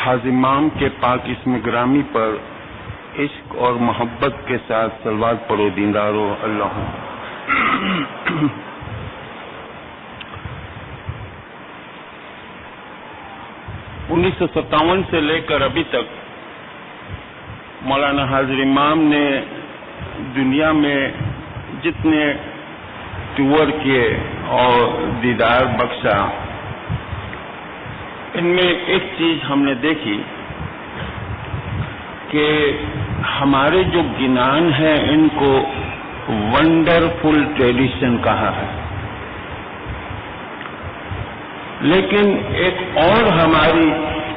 حازمام کے پاک اسم گرامی پر عشق اور محبت کے ساتھ صلوات پڑھو دیندارو اللہ. 1957 سے لے کر ابھی تک مولانا حاضر امام نے دنیا میں جتنے ٹور کیے اور دیدار بخشا، ان میں ایک چیز ہم نے دیکھی کہ ہمارے جو گنان ہیں ان کو ونڈرفل ٹریڈیشن کہا ہے، لیکن ایک اور ہماری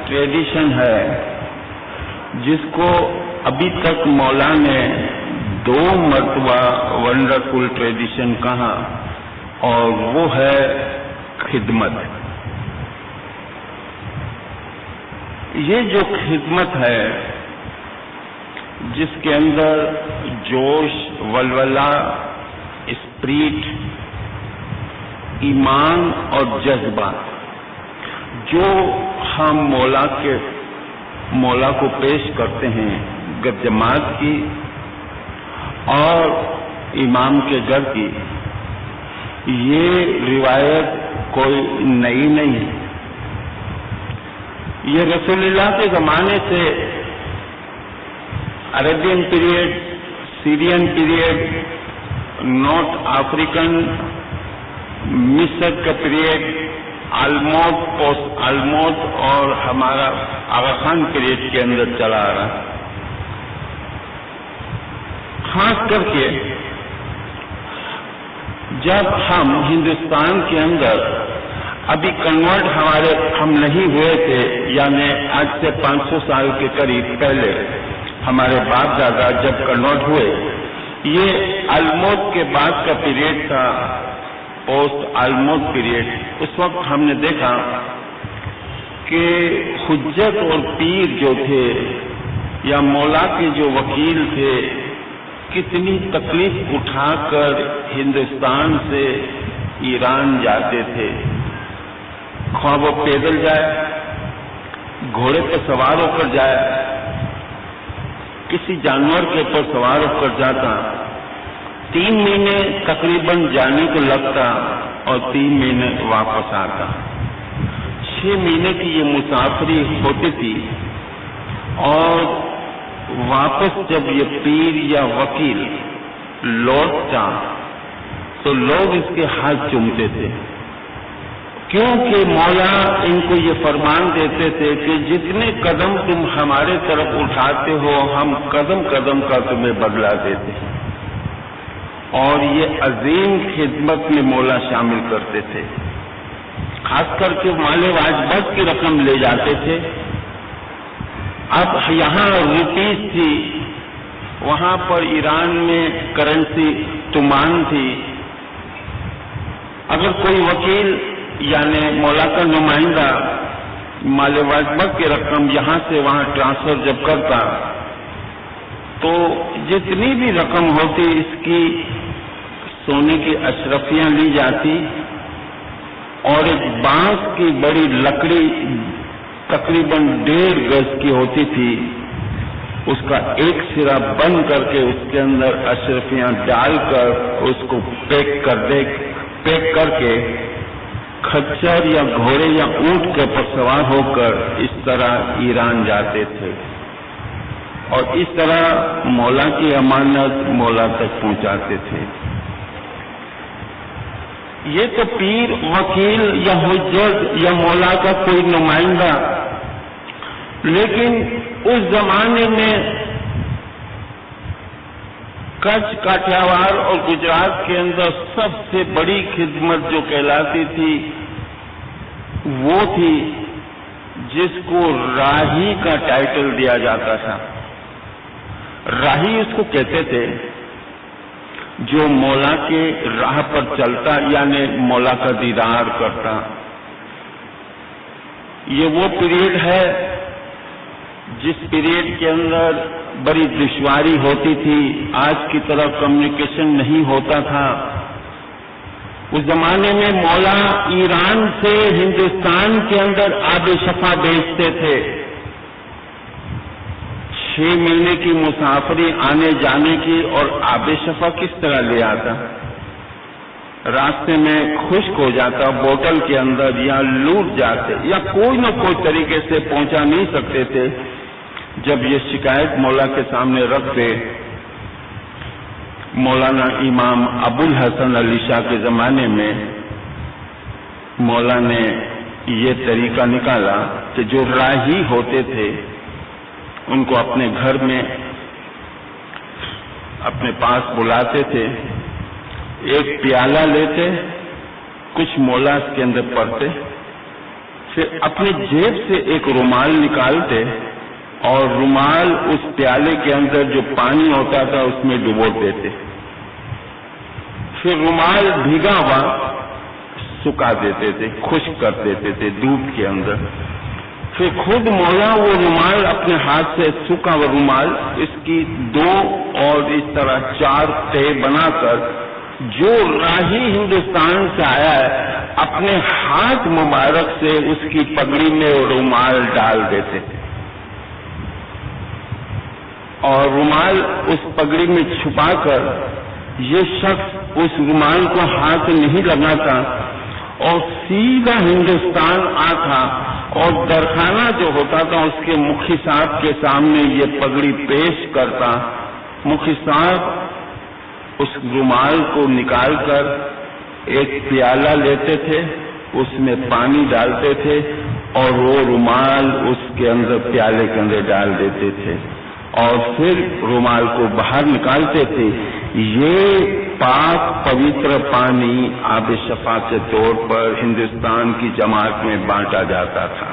ٹریڈیشن ہے جس کو ابھی تک مولا نے 2 مرتبہ ونڈرفل ٹریڈیشن کہا، اور وہ ہے خدمت. یہ جو خدمت ہے جس کے اندر جوش، ولولہ، اسپریٹ، ایمان اور جذبہ جو ہم مولا کو پیش کرتے ہیں جماعت کی اور امام کے گھر کی، یہ روایت کوئی نئی نہیں ہے. یہ رسول اللہ کے زمانے سے عربین پیریڈ، سیرین پیریڈ، نارتھ افریقن، مصر کا پیریڈ، آلموٹ اور ہمارا آغا خان پیریڈ کے اندر چلا آ رہا. خاص کر کے جب ہم ہندوستان کے اندر ابھی کنورٹ ہم نہیں ہوئے تھے، یعنی آج سے 500 سال کے قریب پہلے ہمارے باپ دادا جب کنورٹ ہوئے، یہ آلموٹ کے بعد کا پیریڈ تھا، پوسٹ آلموٹ پیریڈ. اس وقت ہم نے دیکھا کہ حجت اور پیر جو تھے یا مولا کے جو وکیل تھے کتنی تکلیف اٹھا کر ہندوستان سے ایران جاتے تھے. خواہ وہ پیدل جائے، گھوڑے پر سوار ہو کر جائے، کسی جانور کے اوپر سوار ہو کر جاتا، 3 مہینے تقریباً جانے کو لگتا اور 3 مہینے واپس آتا. 6 مہینے کی یہ مسافری ہوتی تھی، اور واپس جب یہ پیر یا وکیل لوٹتا تو لوگ اس کے ہاتھ چومتے تھے، کیونکہ مولا ان کو یہ فرمان دیتے تھے کہ جتنے قدم تم ہمارے طرف اٹھاتے ہو ہم قدم قدم کا تمہیں بدلہ دیتے ہیں. اور یہ عظیم خدمت میں مولا شامل کرتے تھے. خاص کر کے مال واجبات کی رقم لے جاتے تھے. اب یہاں روپیز تھی، وہاں پر ایران میں کرنسی تومان تھی. اگر کوئی وکیل یعنی مولا کا نمائندہ مال واجبات کی رقم یہاں سے وہاں ٹرانسفر جب کرتا تو جتنی بھی رقم ہوتی اس کی سونے کی اشرفیاں لی جاتی، اور ایک بانس کی بڑی لکڑی تقریباً 1.5 گز کی ہوتی تھی، اس کا ایک سرا بند کر کے اس کے اندر اشرفیاں ڈال کر اس کو پیک کر کے کھچر یا گھوڑے یا اونٹ کے پر سوار ہو کر اس طرح ایران جاتے تھے، اور اس طرح مولا کی امانت مولا تک پہنچاتے تھے. یہ تو پیر، وکیل یا حجت یا مولا کا کوئی نمائندہ، لیکن اس زمانے میں کچھ، کاٹھیاوار اور گجرات کے اندر سب سے بڑی خدمت جو کہلاتی تھی وہ تھی جس کو راہی کا ٹائٹل دیا جاتا تھا. راہی اس کو کہتے تھے جو مولا کے راہ پر چلتا، یعنی مولا کا دیدار کرتا. یہ وہ پیریڈ ہے جس پیریڈ کے اندر بڑی دشواری ہوتی تھی، آج کی طرح کمیونیکیشن نہیں ہوتا تھا. اس زمانے میں مولا ایران سے ہندوستان کے اندر آب شفا بیچتے تھے، 6 مہینے کی مسافری آنے جانے کی اور آب شفا کس طرح لے آتا؟ راستے میں خشک ہو جاتا بوتل کے اندر، یا لوٹ جاتے، یا کوئی نہ کوئی طریقے سے پہنچا نہیں سکتے تھے۔ جب یہ شکایت مولا کے سامنے رکھتے، مولانا امام ابو الحسن علی شاہ کے زمانے میں مولا نے یہ طریقہ نکالا کہ جو راہی ہوتے تھے ان کو اپنے گھر میں اپنے پاس بلاتے تھے، ایک پیالہ لیتے، کچھ مولا اس کے اندر پڑتے، پھر اپنی جیب سے ایک رومال نکالتے اور رومال اس پیالے کے اندر جو پانی ہوتا تھا اس میں ڈبو دیتے، پھر رومال بھیگا ہوا سکھا دیتے تھے، خشک کر دیتے تھے دھوپ کے اندر، پھر خود مولا وہ رومال اپنے ہاتھ سے سکھا ہوا رومال اس کی 2 اور اس طرح 4 تہہ بنا کر جو راہی ہندوستان سے آیا ہے اپنے ہاتھ مبارک سے اس کی پگڑی میں رومال ڈال دیتے تھے، اور رومال اس پگڑی میں چھپا کر یہ شخص اس رومال کو ہاتھ نہیں لگاتا اور سیدھا ہندوستان آتا اور درخانہ جو ہوتا تھا اس کے مکھی صاحب کے سامنے یہ پگڑی پیش کرتا، مکھی صاحب اس رومال کو نکال کر ایک پیالہ لیتے تھے، اس میں پانی ڈالتے تھے اور وہ رومال اس کے اندر پیالے کے اندر ڈال دیتے تھے اور پھر رومال کو باہر نکالتے تھے۔ یہ پاک پوتر پانی آب شفا کے طور پر ہندوستان کی جماعت میں بانٹا جاتا تھا۔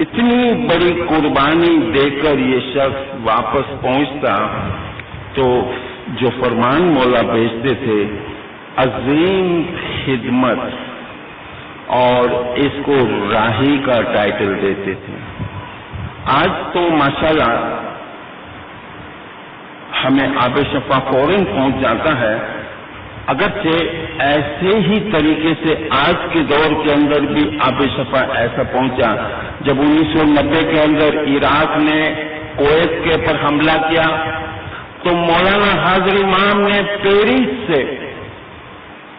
اتنی بڑی قربانی دے کر یہ شخص واپس پہنچتا تو جو فرمان مولا بھیجتے تھے، عظیم خدمت، اور اس کو راہی کا ٹائٹل دیتے تھے۔ آج تو ماشاءاللہ ہمیں آب شفا فوراً پہنچ جاتا ہے، اگرچہ ایسے ہی طریقے سے آج کے دور کے اندر بھی آب شفا ایسا پہنچا جب 1990 کے اندر عراق نے کویت کے پر حملہ کیا تو مولانا حاضر امام نے پیرس سے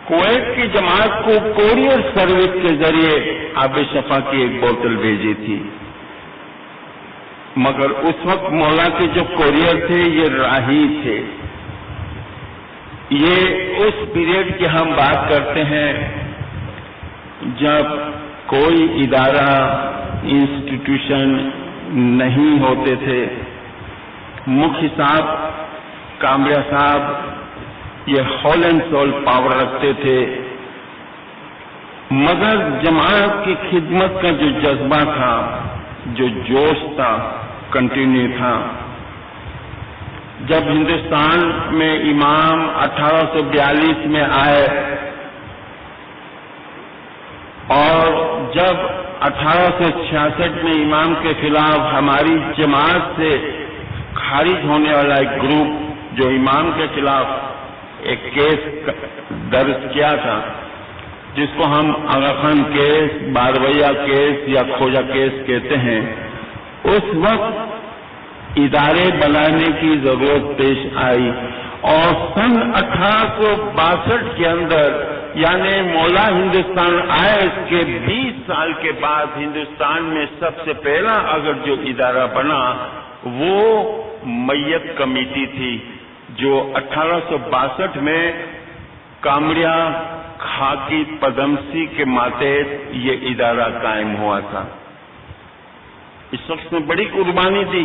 کویت کی جماعت کو کوریئر سروس کے ذریعے آب شفا کی ایک بوتل بھیجی تھی، مگر اس وقت مولا کے جو کوریئر تھے یہ راہی تھے۔ یہ اس پیریڈ کی ہم بات کرتے ہیں جب کوئی ادارہ انسٹیٹیوشن نہیں ہوتے تھے۔ مکھی صاحب کامریا صاحب یہ ہول اینڈ سول پاور رکھتے تھے، مگر جماعت کی خدمت کا جو جذبہ تھا، جو جوش تھا، کنٹینیو تھا۔ جب ہندوستان میں امام 1842 میں آئے اور جب 1866 میں امام کے خلاف ہماری جماعت سے خارج ہونے والا ایک گروپ جو امام کے خلاف ایک کیس درج کیا تھا، جس کو ہم آغا خان کیس، بارویہ کیس یا کھوجا کیس کہتے ہیں، اس وقت ادارے بنانے کی ضرورت پیش آئی اور سن 1862 کے اندر یعنی مولا ہندوستان آئے اس کے 20 سال کے بعد ہندوستان میں سب سے پہلا اگر جو ادارہ بنا وہ میت کمیٹی تھی، جو 1862 میں کامریا خاکی پدمسی کے ماتحت یہ ادارہ قائم ہوا تھا۔ اس شخص نے بڑی قربانی دی،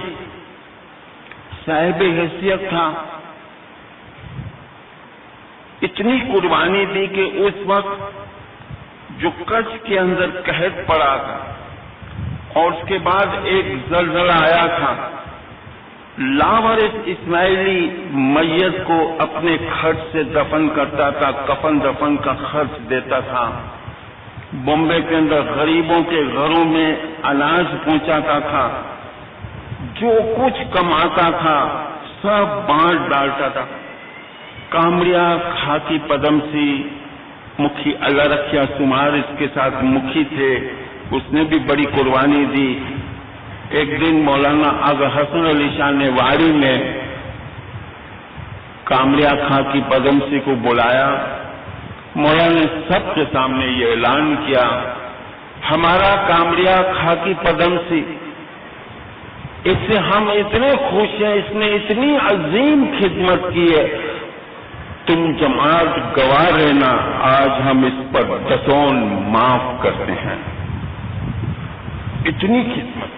صاحب حیثیت تھا، اتنی قربانی دی کہ اس وقت جو کچھ کے اندر قحط پڑا تھا اور اس کے بعد ایک زلزلہ آیا تھا، لاوارث اسماعیلی میت کو اپنے خرچ سے دفن کرتا تھا، کفن دفن کا خرچ دیتا تھا، بمبے کے اندر غریبوں کے گھروں میں اناج پہنچاتا تھا، جو کچھ کماتا تھا سب بانٹ ڈالتا تھا۔ کامریا خاکی پدمسی مکھی اللہ رکھیا سمار اس کے ساتھ مکھی تھے، اس نے بھی بڑی قربانی دی۔ ایک دن مولانا آغا حسن علی شاہ نے واڑی میں کامریا خاں کی پدمسی کو بلایا. مولانا نے سب کے سامنے یہ اعلان کیا، ہمارا کامریا خاں کی پدمسی، اس سے ہم اتنے خوش ہیں، اس نے اتنی عظیم خدمت کی ہے، تم جماعت گواہ رہنا، آج ہم اس پر 10 معاف کرتے ہیں. اتنی خدمت،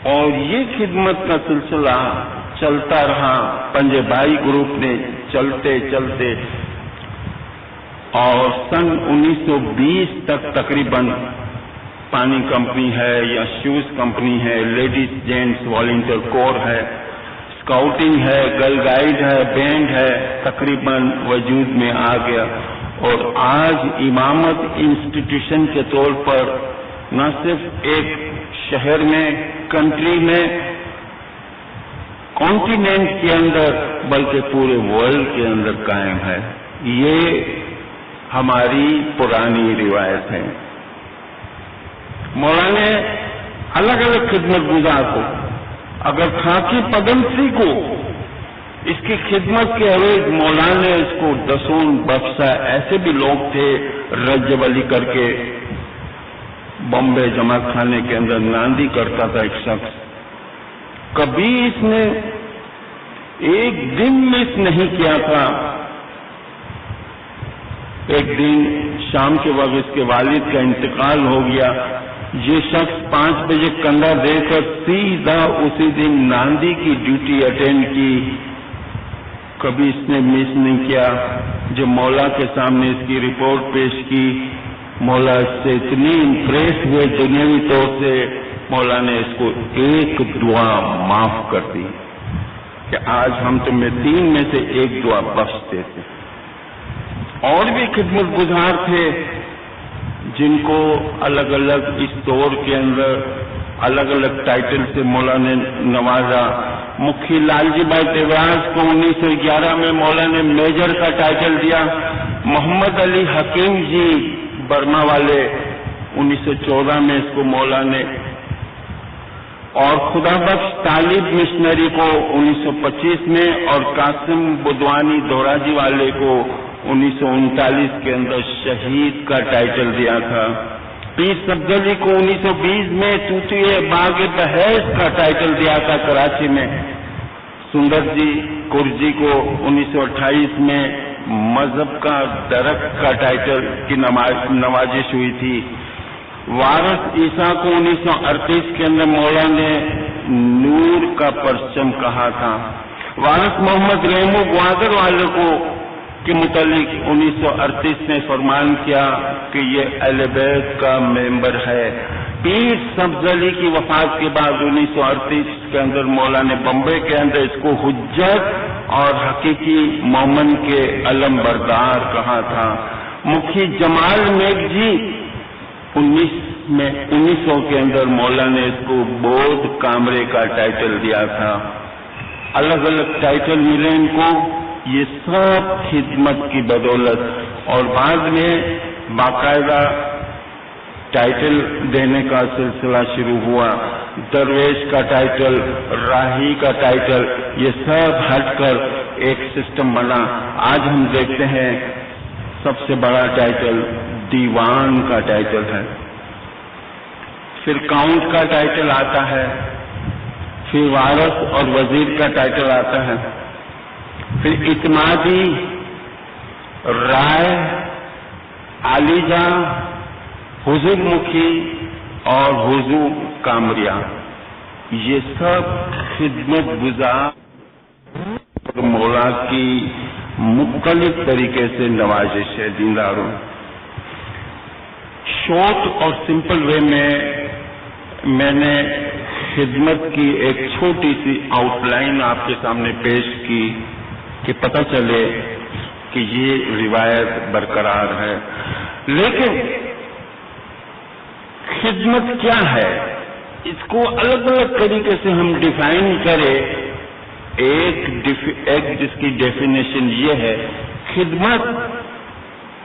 اور یہ خدمت کا سلسلہ چلتا رہا. پنجے بھائی گروپ نے چلتے چلتے اور سن 1920 تک تقریباً پانی کمپنی ہے یا شوز کمپنی ہے، لیڈیز جینٹس والنٹیئر کور ہے، اسکاؤٹنگ ہے، گرل گائیڈ ہے، بینڈ ہے، تقریباً وجود میں آ گیا. اور آج امامت انسٹیٹیوشن کے طور پر نہ صرف ایک شہر میں، کنٹری میں، کانٹیننٹ کے اندر، بلکہ پورے ورلڈ کے اندر قائم ہے. یہ ہماری پرانی روایت ہے. مولانا نے الگ الگ خدمت گزار کو، اگر خاں کی پدمسی کو اس کی خدمت کے عوض مولانا نے اس کو 10 بخشا. ایسے بھی لوگ تھے، رجب علی کر کے بمبے جماعت خانے کے اندر ناندی کرتا تھا ایک شخص، کبھی اس نے ایک دن مس نہیں کیا تھا. ایک دن شام کے وقت اس کے والد کا انتقال ہو گیا. یہ شخص 5 بجے کندھا دے کر سیدھا اسی دن ناندی کی ڈیوٹی اٹینڈ کی. کبھی اس نے مس نہیں کیا. جب مولا کے سامنے اس کی رپورٹ پیش کی، مولا اس سے اتنی امپریس ہوئے دنیاوی طور سے، مولا نے اس کو ایک دعا معاف کر دی کہ آج ہم تمہیں 3 میں سے 1 دعا بخش دیتے. اور بھی خدمت گزار تھے جن کو الگ الگ اس دور کے اندر الگ الگ ٹائٹل سے مولا نے نوازا. مکھی لال جی بھائی دیوراج کو 1911 میں مولا نے میجر کا ٹائٹل دیا. محمد علی حکیم جی برما والے 1914 میں اس کو مولا نے، اور خدا بخش طالب مشنری کو 1925 میں، اور قاسم بدوانی دھوراجی والے کو 1939 کے اندر شہید کا ٹائٹل دیا تھا. پیر سبزلی کو 1920 میں توتیے باغ بحیث کا ٹائٹل دیا تھا کراچی میں. سندر جی کرجی کو 1928 میں مذہب کا درخت کا ٹائٹل کی نوازش ہوئی تھی. وارث عیسیٰ کو 1938 کے اندر مولا نے نور کا پرچم کہا تھا. وارث محمد ریمو گوادر والے کو کے متعلق 1938 نے فرمان کیا کہ یہ اہل بیت کا ممبر ہے. پیر سبز علی کی وفات کے بعد 1938 کے اندر مولا نے بمبے کے اندر اس کو حجت اور حقیقی مومن کے علم بردار کہا تھا. مکھی جمال میگ جی 1900 کے اندر مولا نے اس کو بودھ کامرے کا ٹائٹل دیا تھا. الگ الگ ٹائٹل ملے ان کو، یہ سب خدمت کی بدولت. اور بعد میں باقاعدہ ٹائٹل دینے کا سلسلہ شروع ہوا. درویش کا ٹائٹل، راہی کا ٹائٹل، یہ سب ہٹ کر ایک سسٹم بنا. آج ہم دیکھتے ہیں سب سے بڑا ٹائٹل دیوان کا ٹائٹل ہے، پھر کاؤنٹ کا ٹائٹل آتا ہے، پھر وارث اور وزیر کا ٹائٹل آتا ہے، پھر اعتمادی، رائے، عالیجاں، حضور مکھی اور حضور کامریا. یہ سب خدمت گزار مولا کی مختلف طریقے سے نوازش ہے دینداروں. شارٹ اور سمپل وے میں نے خدمت کی ایک چھوٹی سی آؤٹ لائن آپ کے سامنے پیش کی کہ پتہ چلے کہ یہ روایت برقرار ہے. لیکن خدمت کیا ہے، اس کو الگ الگ طریقے سے ہم ڈیفائن کریں. ایک جس کی ڈیفینیشن یہ ہے، خدمت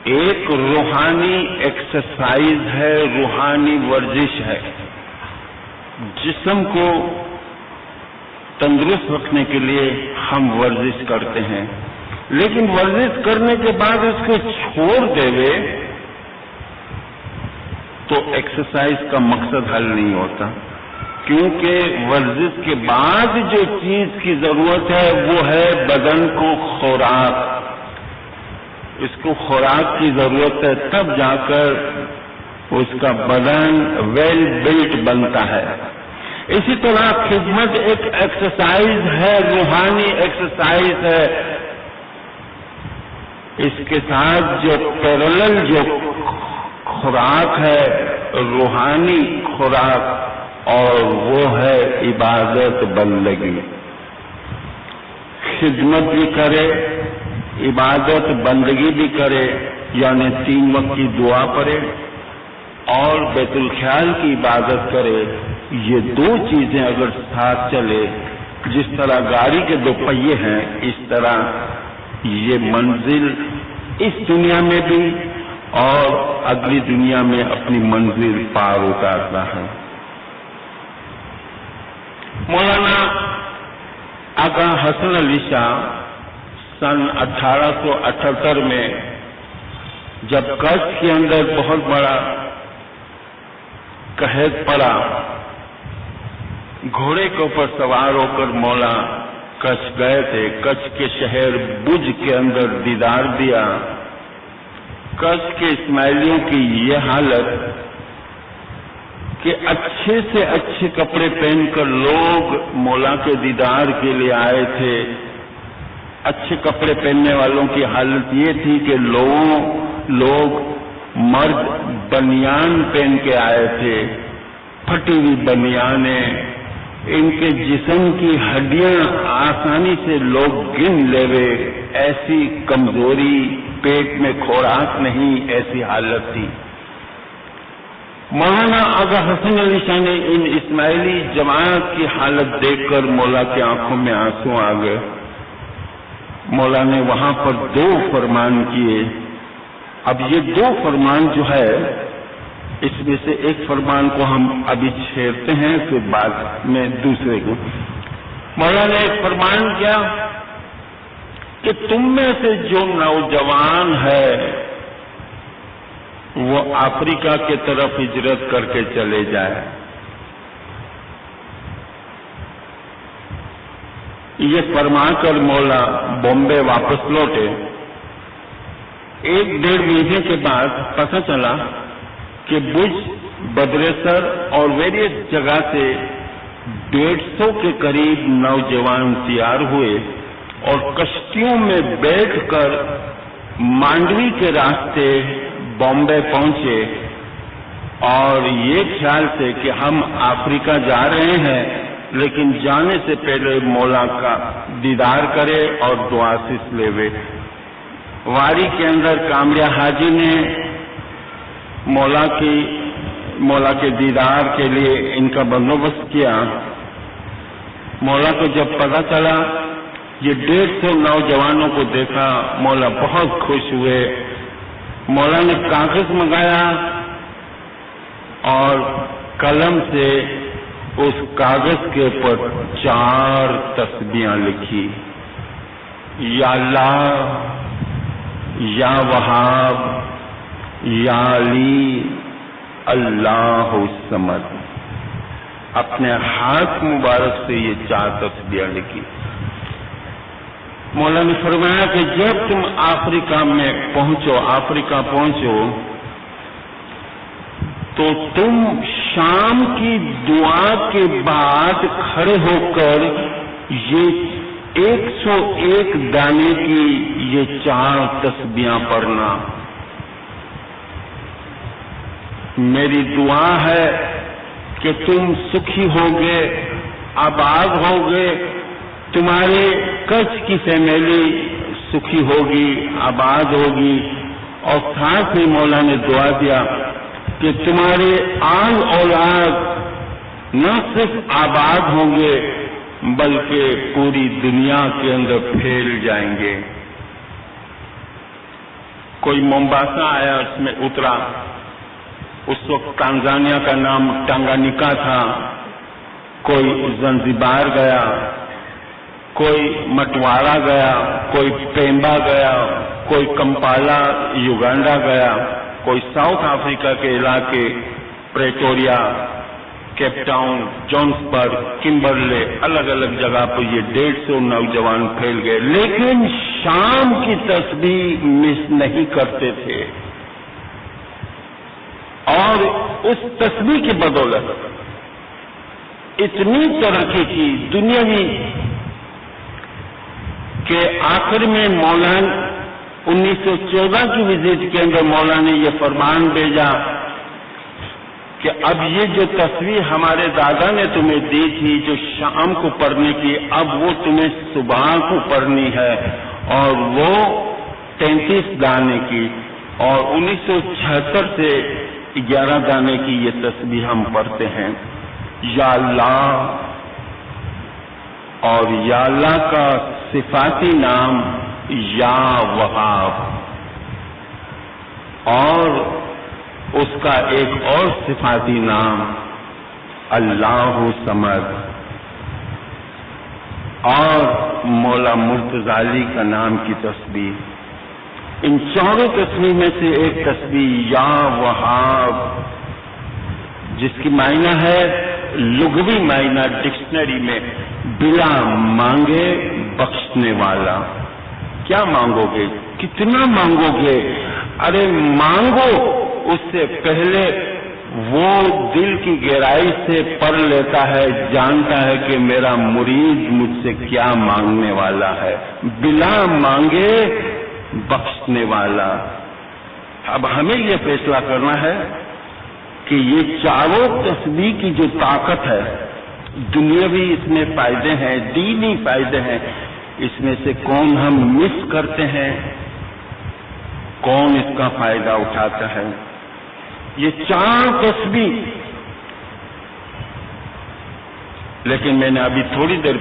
ایک روحانی ایکسرسائز ہے، روحانی ورزش ہے. جسم کو تندرست رکھنے کے لیے ہم ورزش کرتے ہیں، لیکن ورزش کرنے کے بعد اس کو چھوڑ دے تو ایکسرسائز کا مقصد حل نہیں ہوتا، کیونکہ ورزش کے بعد جو چیز کی ضرورت ہے وہ ہے بدن کو خوراک، اس کو خوراک کی ضرورت ہے، تب جا کر اس کا بدن ویل بلٹ بنتا ہے۔ اسی طرح خدمت ایک ایکسرسائز ہے، روحانی ایکسرسائز ہے، اس کے ساتھ جو پیرالل جو خوراک ہے روحانی خوراک، اور وہ ہے عبادت بندگی۔ خدمت بھی کرے، عبادت بندگی بھی کرے، یعنی 3 وقت کی دعا پڑھے اور بیت الخیال کی عبادت کرے۔ یہ 2 چیزیں اگر ساتھ چلے، جس طرح گاڑی کے 2 پہیے ہیں، اس طرح یہ منزل اس دنیا میں بھی اور اگلی دنیا میں اپنی منزل پار اتارتا ہے۔ مولانا آقا حسن علی شاہ سن 1878 میں جب کچھ کے اندر بہت بڑا قحط پڑا، گھوڑے کے اوپر سوار ہو کر مولا کچھ گئے تھے۔ کچھ کے شہر بج کے اندر دیدار دیا۔ کچھ کے اسماعیلیوں کی یہ حالت کہ اچھے سے اچھے کپڑے پہن کر لوگ مولا کے دیدار کے لیے آئے تھے۔ اچھے کپڑے پہننے والوں کی حالت یہ تھی کہ لوگ مرد بنیان پہن کے آئے تھے، پھٹی ہوئی بنیانیں، ان کے جسم کی ہڈیاں آسانی سے لوگ گن لیوے، ایسی کمزوری، پیٹ میں خوراک نہیں، ایسی حالت تھی۔ مولانا آقا حسن علی شاہ نے ان اسماعیلی جماعت کی حالت دیکھ کر مولا کی آنکھوں میں آنسو آ گئے۔ مولا نے وہاں پر 2 فرمان کیے۔ اب یہ 2 فرمان جو ہے، اس میں سے ایک فرمان کو ہم ابھی چھیڑتے ہیں، پھر بعد میں دوسرے کو۔ مولا نے ایک فرمان کیا کہ تم میں سے جو نوجوان ہے وہ افریقہ کے طرف ہجرت کر کے چلے جائے۔ یہ فرما کر مولا بامبے واپس لوٹے۔ 1-1.5 مہینے کے بعد پتہ چلا کہ بج بدریسر اور ویریس جگہ سے 150 کے قریب نوجوان تیار ہوئے اور کشتیوں میں بیٹھ کر مانڈوی کے راستے بامبے پہنچے، اور یہ خیال سے کہ ہم افریقہ جا رہے ہیں، لیکن جانے سے پہلے مولا کا دیدار کرے اور دعا سیس لے۔ واری کے اندر کامڑیا حاجی نے مولا کے دیدار کے لیے ان کا بندوبست کیا۔ مولا کو جب پتہ چلا، یہ 150 نوجوانوں کو دیکھا، مولا بہت خوش ہوئے۔ مولا نے کاغذ منگایا اور قلم سے اس کاغذ کے اوپر 4 تسبیحاں لکھی، یا اللہ، یا وہاب، یا علی، اللہ الصمد۔ اپنے ہاتھ مبارک سے یہ 4 تسبیحاں لکھی۔ مولا نے فرمایا کہ جب تم افریقہ پہنچو تو تم شام کی دعا کے بعد کھڑے ہو کر یہ 101 دانے کی یہ 4 تسبیحاں پڑھنا۔ میری دعا ہے کہ تم سکھی ہوگے، آباد ہوگے، تمہارے کچھ کی فیملی سکھی ہوگی، آباد ہوگی، اور ساتھ ہی مولا نے دعا دیا کہ تمہارے آن اولاد نہ صرف آباد ہوں گے بلکہ پوری دنیا کے اندر پھیل جائیں گے۔ کوئی مومباسا آیا، اس میں اترا۔ اس وقت تنزانیہ کا نام ٹانگانیکا تھا، کوئی زنزیبار گیا، کوئی مٹواڑا گیا، کوئی پیمبا گیا، کوئی کمپالا یوگانڈا گیا، کوئی ساؤتھ افریقہ کے علاقے پریٹوریا، کیپ ٹاؤن، جونسبرگ، کمبرلے، الگ الگ جگہ پر یہ 150 نوجوان پھیل گئے، لیکن شام کی تسبیح مس نہیں کرتے تھے، اور اس تسبیح کی بدولت اتنی ترقی کی دنیاوی کہ آخر میں مولانا 1914 کی وزٹ کے اندر مولانا نے یہ فرمان بھیجا کہ اب یہ جو تصویر ہمارے دادا نے تمہیں دی تھی جو شام کو پڑھنے کی، اب وہ تمہیں صبح کو پڑھنی ہے، اور وہ 33 دانے کی، اور 1976 سے 11 دانے کی یہ تسبیح ہم پڑھتے ہیں، یا اللہ، اور یا اللہ کا صفاتی نام یا وہاب، اور اس کا ایک اور صفاتی نام اللہ صمد، اور مولا مرتضی علی کا نام کی تسبیح۔ ان چاروں تسبیح میں سے ایک تسبیح یا وہاب، جس کی معنی ہے لغوی معنی ڈکشنری میں بلا مانگے بخشنے والا۔ کیا مانگو گے؟ کتنا مانگو گے؟ ارے مانگو، اس سے پہلے وہ دل کی گہرائی سے پڑھ لیتا ہے، جانتا ہے کہ میرا مرید مجھ سے کیا مانگنے والا ہے، بلا مانگے بخشنے والا۔ اب ہمیں یہ فیصلہ کرنا ہے کہ یہ چاروں تسبیح کی جو طاقت ہے، دنیاوی اس میں فائدے ہیں، دینی فائدے ہیں، اس میں سے کون ہم مس کرتے ہیں، کون اس کا فائدہ اٹھاتا ہے؟ یہ 4 تسبیح، لیکن میں نے ابھی تھوڑی دیر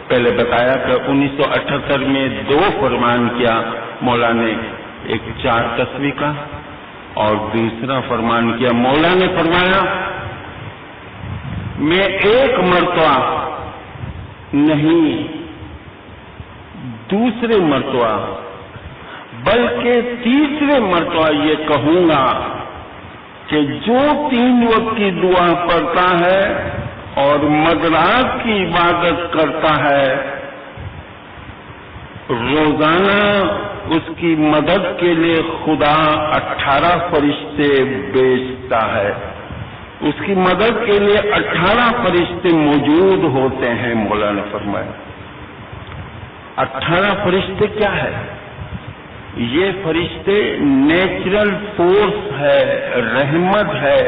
پہلے بتایا کہ 1978 میں 2 فرمان کیا مولا نے، ایک 4 تسبیح کا اور دوسرا فرمان کیا مولا نے فرمایا میں ایک مرتبہ نہیں، دوسرے مرتبہ بلکہ تیسرے مرتبہ یہ کہوں گا کہ جو 3 وقت کی دعا پڑھتا ہے اور مدرات کی عبادت کرتا ہے، روزانہ اس کی مدد کے لیے خدا 18 فرشتے بھیجتا ہے، اس کی مدد کے لیے 18 فرشتے موجود ہوتے ہیں۔ مولا نے فرمایا 18 فرشتے کیا ہے؟ یہ فرشتے نیچرل فورس ہے، رحمت ہے۔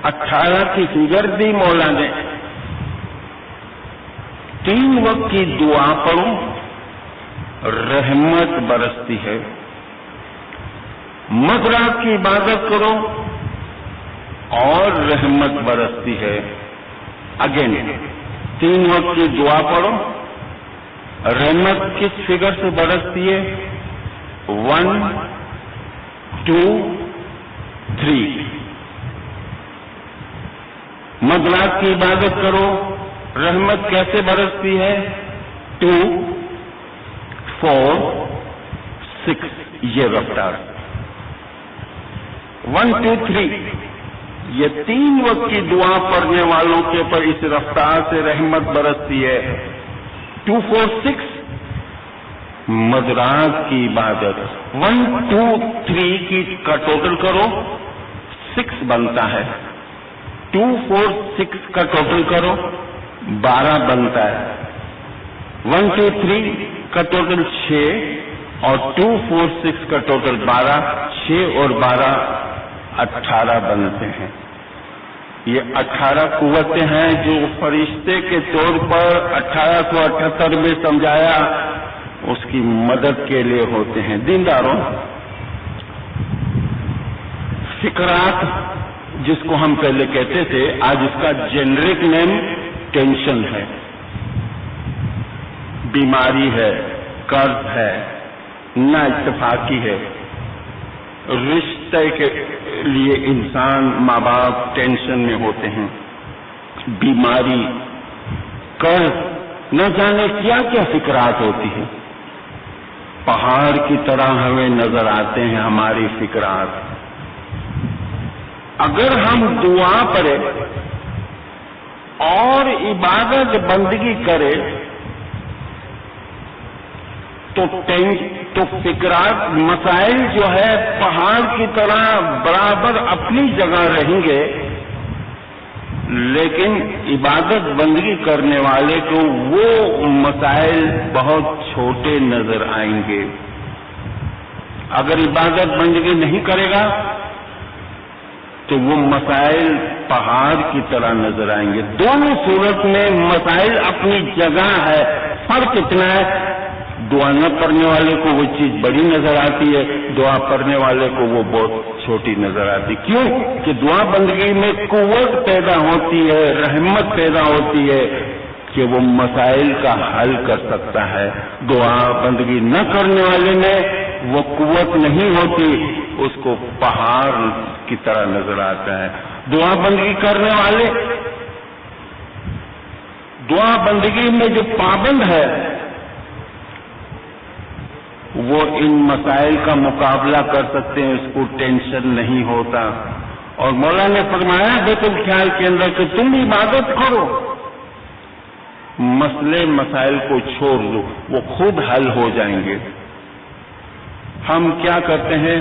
18 کی فگر دی مولا نے۔ 3 وقت کی دعا پڑھو، رحمت برستی ہے۔ مغرب کی عبادت کرو اور رحمت برستی ہے۔ اگین 3 وقت کی دعا پڑھو، رحمت کس فگر سے برستی ہے؟ 1 2 3۔ مغرب کی عبادت کرو، رحمت کیسے برستی ہے؟ 2 4 6، یہ رفتار 1 2 3، یہ 3 وقت کی دعا پڑھنے والوں کے پر اس رفتار سے رحمت برستی ہے۔ 2 4 6 مدرات کی عبادت، 1 2 3 کی کا ٹوٹل کرو 6 بنتا ہے، 2 4 6 کا ٹوٹل کرو 12 بنتا ہے، 1 2 3 کا ٹوٹل 6 اور 2 4 6 کا ٹوٹل 12، 6 اور 12 18 بنتے ہیں۔ یہ 18 قوتیں ہیں جو فرشتے کے طور پر 1878 میں سمجھایا اس کی مدد کے لیے ہوتے ہیں۔ دینداروں، فکرات جس کو ہم پہلے کہتے تھے، آج اس کا جنرک نیم ٹینشن ہے، بیماری ہے، قرض ہے، نا اتفاقی ہے۔ رشتے کے لیے انسان ماں باپ ٹینشن میں ہوتے ہیں، بیماری، قرض نہ جانے کیا کیا فکرات ہوتی ہیں. پہاڑ کی طرح ہمیں نظر آتے ہیں ہماری فکرات. اگر ہم دعا پڑھیں اور عبادت بندگی کرے تو فکرات مسائل جو ہے پہاڑ کی طرح برابر اپنی جگہ رہیں گے، لیکن عبادت بندگی کرنے والے کو وہ مسائل بہت چھوٹے نظر آئیں گے. اگر عبادت بندگی نہیں کرے گا تو وہ مسائل پہاڑ کی طرح نظر آئیں گے. دونوں صورت میں مسائل اپنی جگہ ہے. فرق اتنا ہے، دعا نہ پڑھنے والے کو وہ چیز بڑی نظر آتی ہے، دعا پڑھنے والے کو وہ بہت چھوٹی نظر آتی. کیوں کہ دعا بندگی میں قوت پیدا ہوتی ہے، رحمت پیدا ہوتی ہے کہ وہ مسائل کا حل کر سکتا ہے. دعا بندگی نہ کرنے والے میں وہ قوت نہیں ہوتی، اس کو پہاڑ کی طرح نظر آتا ہے. دعا بندگی کرنے والے دعا بندگی میں جو پابند ہے وہ ان مسائل کا مقابلہ کر سکتے ہیں، اس کو ٹینشن نہیں ہوتا. اور مولا نے فرمایا بیت الخیال کے اندر کہ تم عبادت کرو، مسئلے مسائل کو چھوڑ دو، وہ خود حل ہو جائیں گے. ہم کیا کرتے ہیں،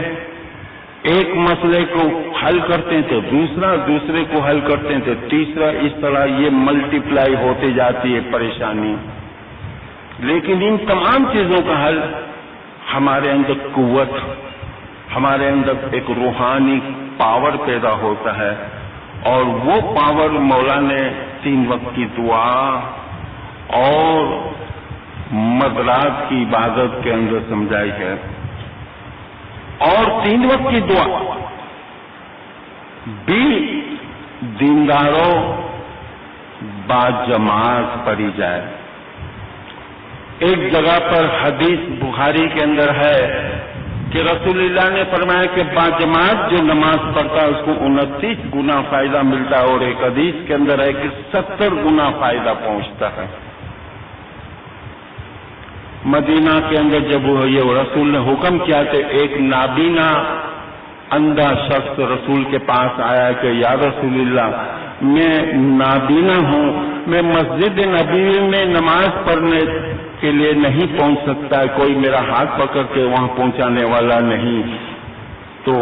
ایک مسئلے کو حل کرتے ہیں تو دوسرے کو حل کرتے ہیں تو تیسرا، اس طرح یہ ملٹیپلائی ہوتے جاتی ہے پریشانی. لیکن ان تمام چیزوں کا حل ہمارے اندر قوت، ہمارے اندر ایک روحانی پاور پیدا ہوتا ہے، اور وہ پاور مولا نے 3 وقت کی دعا اور مدرات کی عبادت کے اندر سمجھائی ہے. اور 3 وقت کی دعا بھی دینداروں با جماعت پڑھی جائے. ایک جگہ پر حدیث بخاری کے اندر ہے کہ رسول اللہ نے فرمایا کہ با جماعت جو نماز پڑھتا ہے اس کو 29 گنا فائدہ ملتا ہے، اور ایک حدیث کے اندر ہے کہ 70 گنا فائدہ پہنچتا ہے. مدینہ کے اندر جب یہ رسول نے حکم کیا کہ ایک نابینا اندھا شخص رسول کے پاس آیا کہ یا رسول اللہ میں نابینا ہوں، میں مسجد نبوی میں نماز پڑھنے کے لیے نہیں پہنچ سکتا، کوئی میرا ہاتھ پکڑ کے وہاں پہنچانے والا نہیں، تو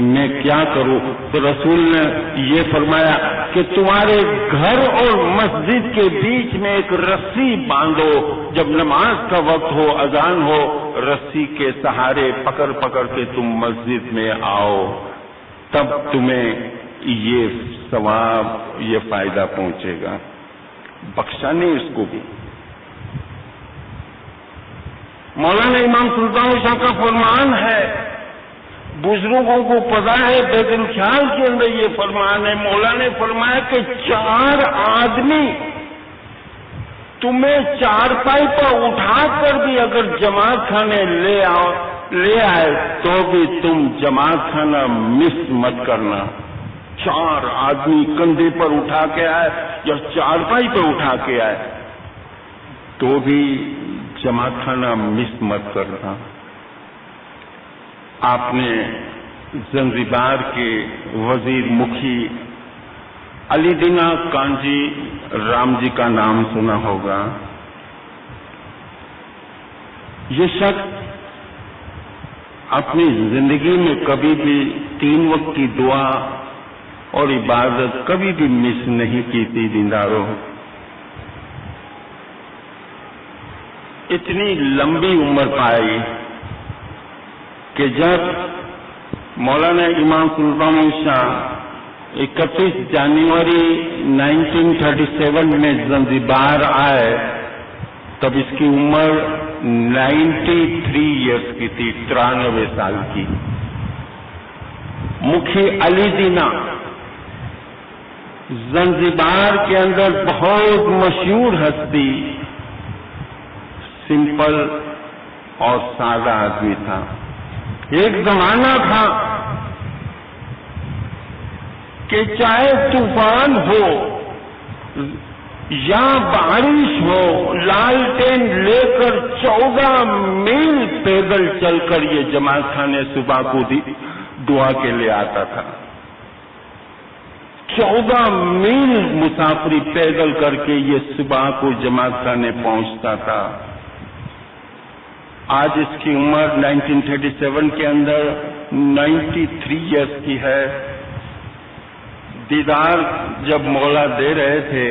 میں کیا کروں؟ تو رسول نے یہ فرمایا کہ تمہارے گھر اور مسجد کے بیچ میں ایک رسی باندھو، جب نماز کا وقت ہو، اذان ہو، رسی کے سہارے پکڑ پکڑ کے تم مسجد میں آؤ، تب تمہیں یہ ثواب، یہ فائدہ پہنچے گا. بخشا نہیں اس کو بھی. مولانا امام سلطان شاہ کا فرمان ہے، بزرگوں کو پتا ہے، بیت الخیال کے اندر یہ فرمان ہے. مولا نے فرمایا کہ 4 آدمی تمہیں چارپائی پر اٹھا کر بھی اگر جماعت خانے لے آئے تو بھی تم جماعت خانہ مس مت کرنا. 4 آدمی کندھے پر اٹھا کے آئے یا چارپائی پر اٹھا کے آئے تو بھی جماعت خانہ مس مت کرنا. آپ نے زنزبار کے وزیر مکھی علی دینا کانجی رام جی کا نام سنا ہوگا. یہ شخص اپنی زندگی میں کبھی بھی 3 وقت کی دعا اور عبادت کبھی بھی مس نہیں کی تھی. دینداروں، اتنی لمبی عمر پائی کہ جب مولانا امام سلطان شاہ 31 جنوری 1937 میں زنزبار آئے تب اس کی عمر 93 ایئرس کی تھی، 93 سال کی. مکھی علی دینا زنزبار کے اندر بہت مشہور ہستی، سمپل اور سادہ آدمی تھا. ایک زمانہ تھا کہ چاہے طوفان ہو، یا بارش ہو، لالٹین لے کر 14 میل پیدل چل کر یہ جماعت خانے صبح کو دعا کے لیے آتا تھا۔ 14 میل مسافری پیدل کر کے یہ صبح کو جماعت خانے پہنچتا تھا۔ آج اس کی عمر 1937 کے اندر 93 ایئرس کی ہے۔ دیدار جب مولا دے رہے تھے،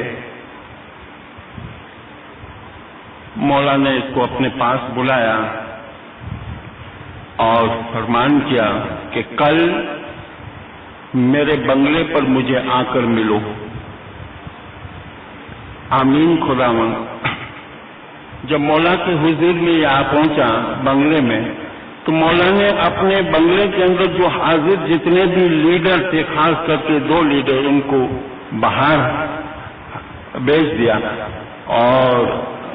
مولا نے اس کو اپنے پاس بلایا اور فرمان کیا کہ کل میرے بنگلے پر مجھے آ کر ملو۔ آمین خداوند۔ جب مولا کے حضور میں یہ آ پہنچا بنگلے میں، تو مولا نے اپنے بنگلے کے اندر جو حاضر جتنے بھی لیڈر تھے، خاص کر کے 2 لیڈر، ان کو باہر بھیج دیا اور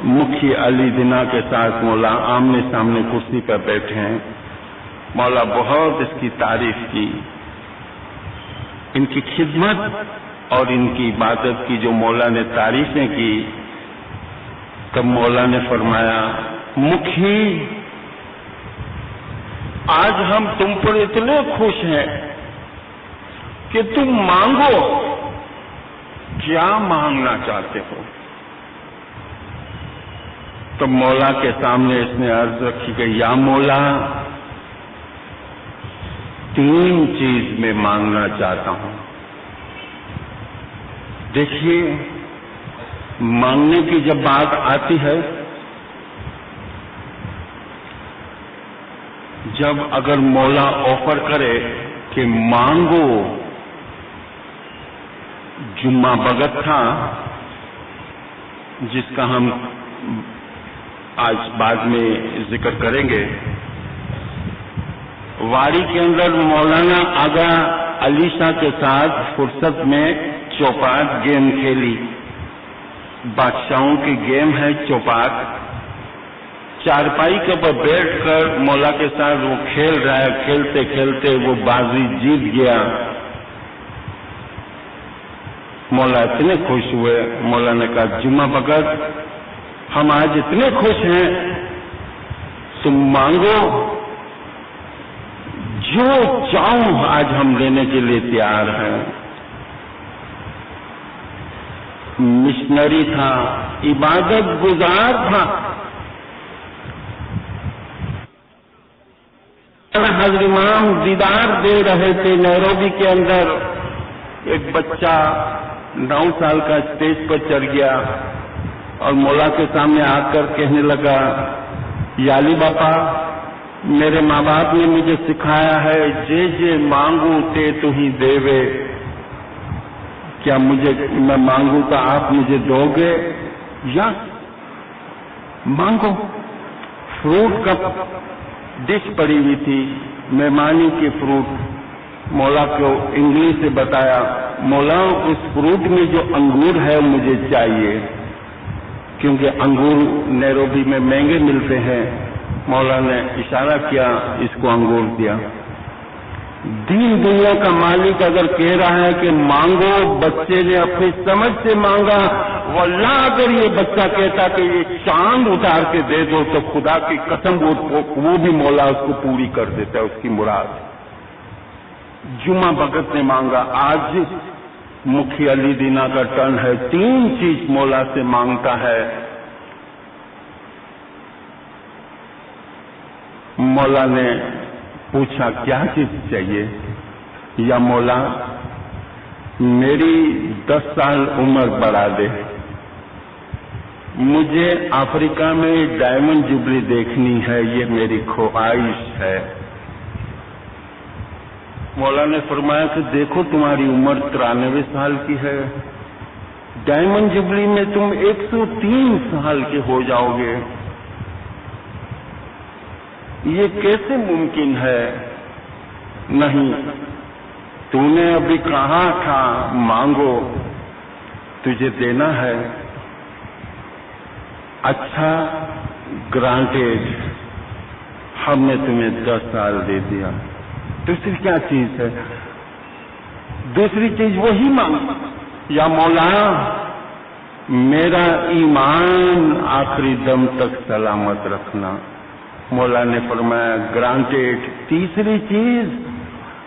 مکھی علی دنا کے ساتھ مولا آمنے سامنے کرسی پر بیٹھے ہیں۔ مولا بہت اس کی تعریف کی، ان کی خدمت اور ان کی عبادت کی جو مولا نے تعریفیں کی۔ تب مولا نے فرمایا، مکھی آج ہم تم پر اتنے خوش ہیں کہ تم مانگو، کیا مانگنا چاہتے ہو؟ تو مولا کے سامنے اس نے عرض رکھی کہ یا مولا، 3 چیز میں مانگنا چاہتا ہوں۔ دیکھیے، مانگنے کی جب بات آتی ہے، جب اگر مولا آفر کرے کہ مانگو، جمعہ بگت تھا جس کا ہم آج بعد میں ذکر کریں گے، واڑی کے اندر مولانا آغا علی شاہ کے ساتھ فرصت میں چوپاٹ گیم کھیلی۔ بادشاہوں کی گیم ہے چوپاٹ۔ چارپائی کے اوپر بیٹھ کر مولا کے ساتھ وہ کھیل رہا ہے، کھیلتے کھیلتے وہ بازی جیت گیا۔ مولا اتنے خوش ہوئے، مولا نے کہا جمعہ بگت ہم آج اتنے خوش ہیں، تم مانگو، جو چاہو آج ہم دینے کے لیے تیار ہیں۔ مشنری تھا، عبادت گزار تھا۔ حضرت امام دیدار دے رہے تھے نیروبی کے اندر۔ ایک بچہ 9 سال کا اسٹیج پر چڑھ گیا اور مولا کے سامنے آ کر کہنے لگا، یا علی باپا، میرے ماں باپ نے مجھے سکھایا ہے جے جے مانگو تے تو ہی دیوے۔ کیا میں مانگوں تو آپ مجھے دو گے؟ یا مانگو۔ فروٹ کا ڈش پڑی ہوئی تھی، مہمانی کی فروٹ۔ مولا کو انگلش سے بتایا، مولا اس فروٹ میں جو انگور ہے مجھے چاہیے، کیونکہ انگور نیروبی میں مہنگے ملتے ہیں۔ مولا نے اشارہ کیا، اس کو انگور دیا۔ دین دنیا کا مالک اگر کہہ رہا ہے کہ مانگو، بچے نے اپنی سمجھ سے مانگا، واللہ اگر یہ بچہ کہتا کہ یہ چاند اتار کے دے دو تو خدا کی قسم وہ بھی مولا اس کو پوری کر دیتا ہے، اس کی مراد۔ جمعہ بگت نے مانگا۔ آج مکھی علی دینا کا ٹرن ہے، 3 چیز مولا سے مانگتا ہے۔ مولا نے پوچھا کیا چیز چاہیے؟ یا مولا میری 10 سال عمر بڑھا دے، مجھے افریقہ میں ڈائمنڈ جوبلی دیکھنی ہے، یہ میری خواہش ہے۔ مولا نے فرمایا کہ دیکھو تمہاری عمر 93 سال کی ہے، ڈائمنڈ جوبلی میں تم 103 سال کے ہو جاؤ گے، یہ کیسے ممکن ہے؟ نہیں، تو نے ابھی کہا تھا مانگو، تجھے دینا ہے۔ اچھا، گرانٹیڈ، ہم نے تمہیں 10 سال دے دیا۔ دوسری کیا چیز ہے؟ دوسری چیز وہی مانگ، یا مولا میرا ایمان آخری دم تک سلامت رکھنا۔ مولا نے فرمایا گرانٹیڈ۔ تیسری چیز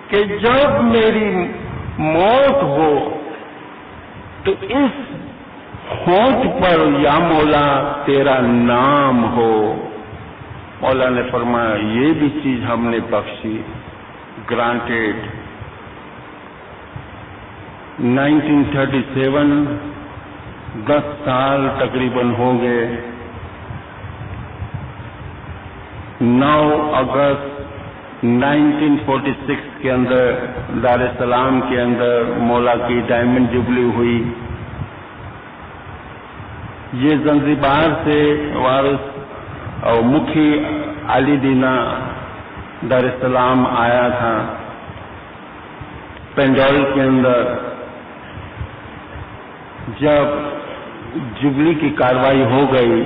کہ جب میری موت ہو تو اس ہونٹ پر یا مولا تیرا نام ہو۔ مولا نے فرمایا یہ بھی چیز ہم نے بخشی، گرانٹیڈ۔ 1937 10 سال تقریباً ہو گئے۔ 9 اگست 1946 کے اندر دار السلام کے اندر مولا کی ڈائمنڈ جبلی ہوئی۔ یہ زنزبار سے وارث اور مکھی علی دینا دار السلام آیا تھا۔ پنڈال کے اندر جب جبلی کی کاروائی ہو گئی،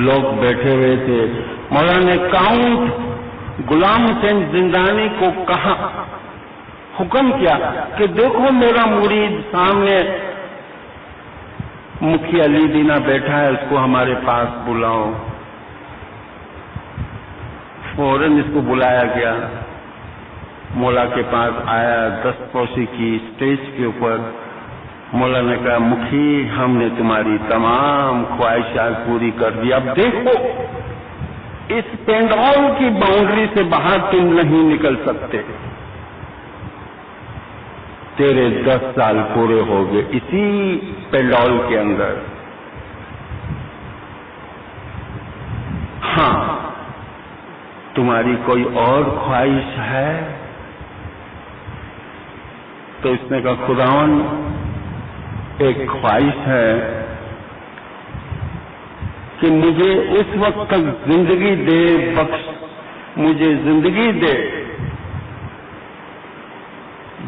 لوگ بیٹھے ہوئے تھے، مولا نے کاؤنٹ غلام حسین زندانی کو کہا، حکم کیا کہ دیکھو میرا مرید سامنے مکھی علی دینا بیٹھا ہے، اس کو ہمارے پاس بلاؤ۔ فوراً اس کو بلایا گیا، مولا کے پاس آیا، دستپوشی کی اسٹیج کے اوپر۔ مولا نے کہا مکھی ہم نے تمہاری تمام خواہشات پوری کر دی، اب دیکھو اس پینڈال کی باؤنڈری سے باہر تم نہیں نکل سکتے، تیرے 10 سال پورے ہو گئے اسی پینڈال کے اندر۔ ہاں تمہاری کوئی اور خواہش ہے؟ تو اس نے کہا خداوند ایک خواہش ہے کہ مجھے اس وقت تک زندگی دے، بخش مجھے زندگی دے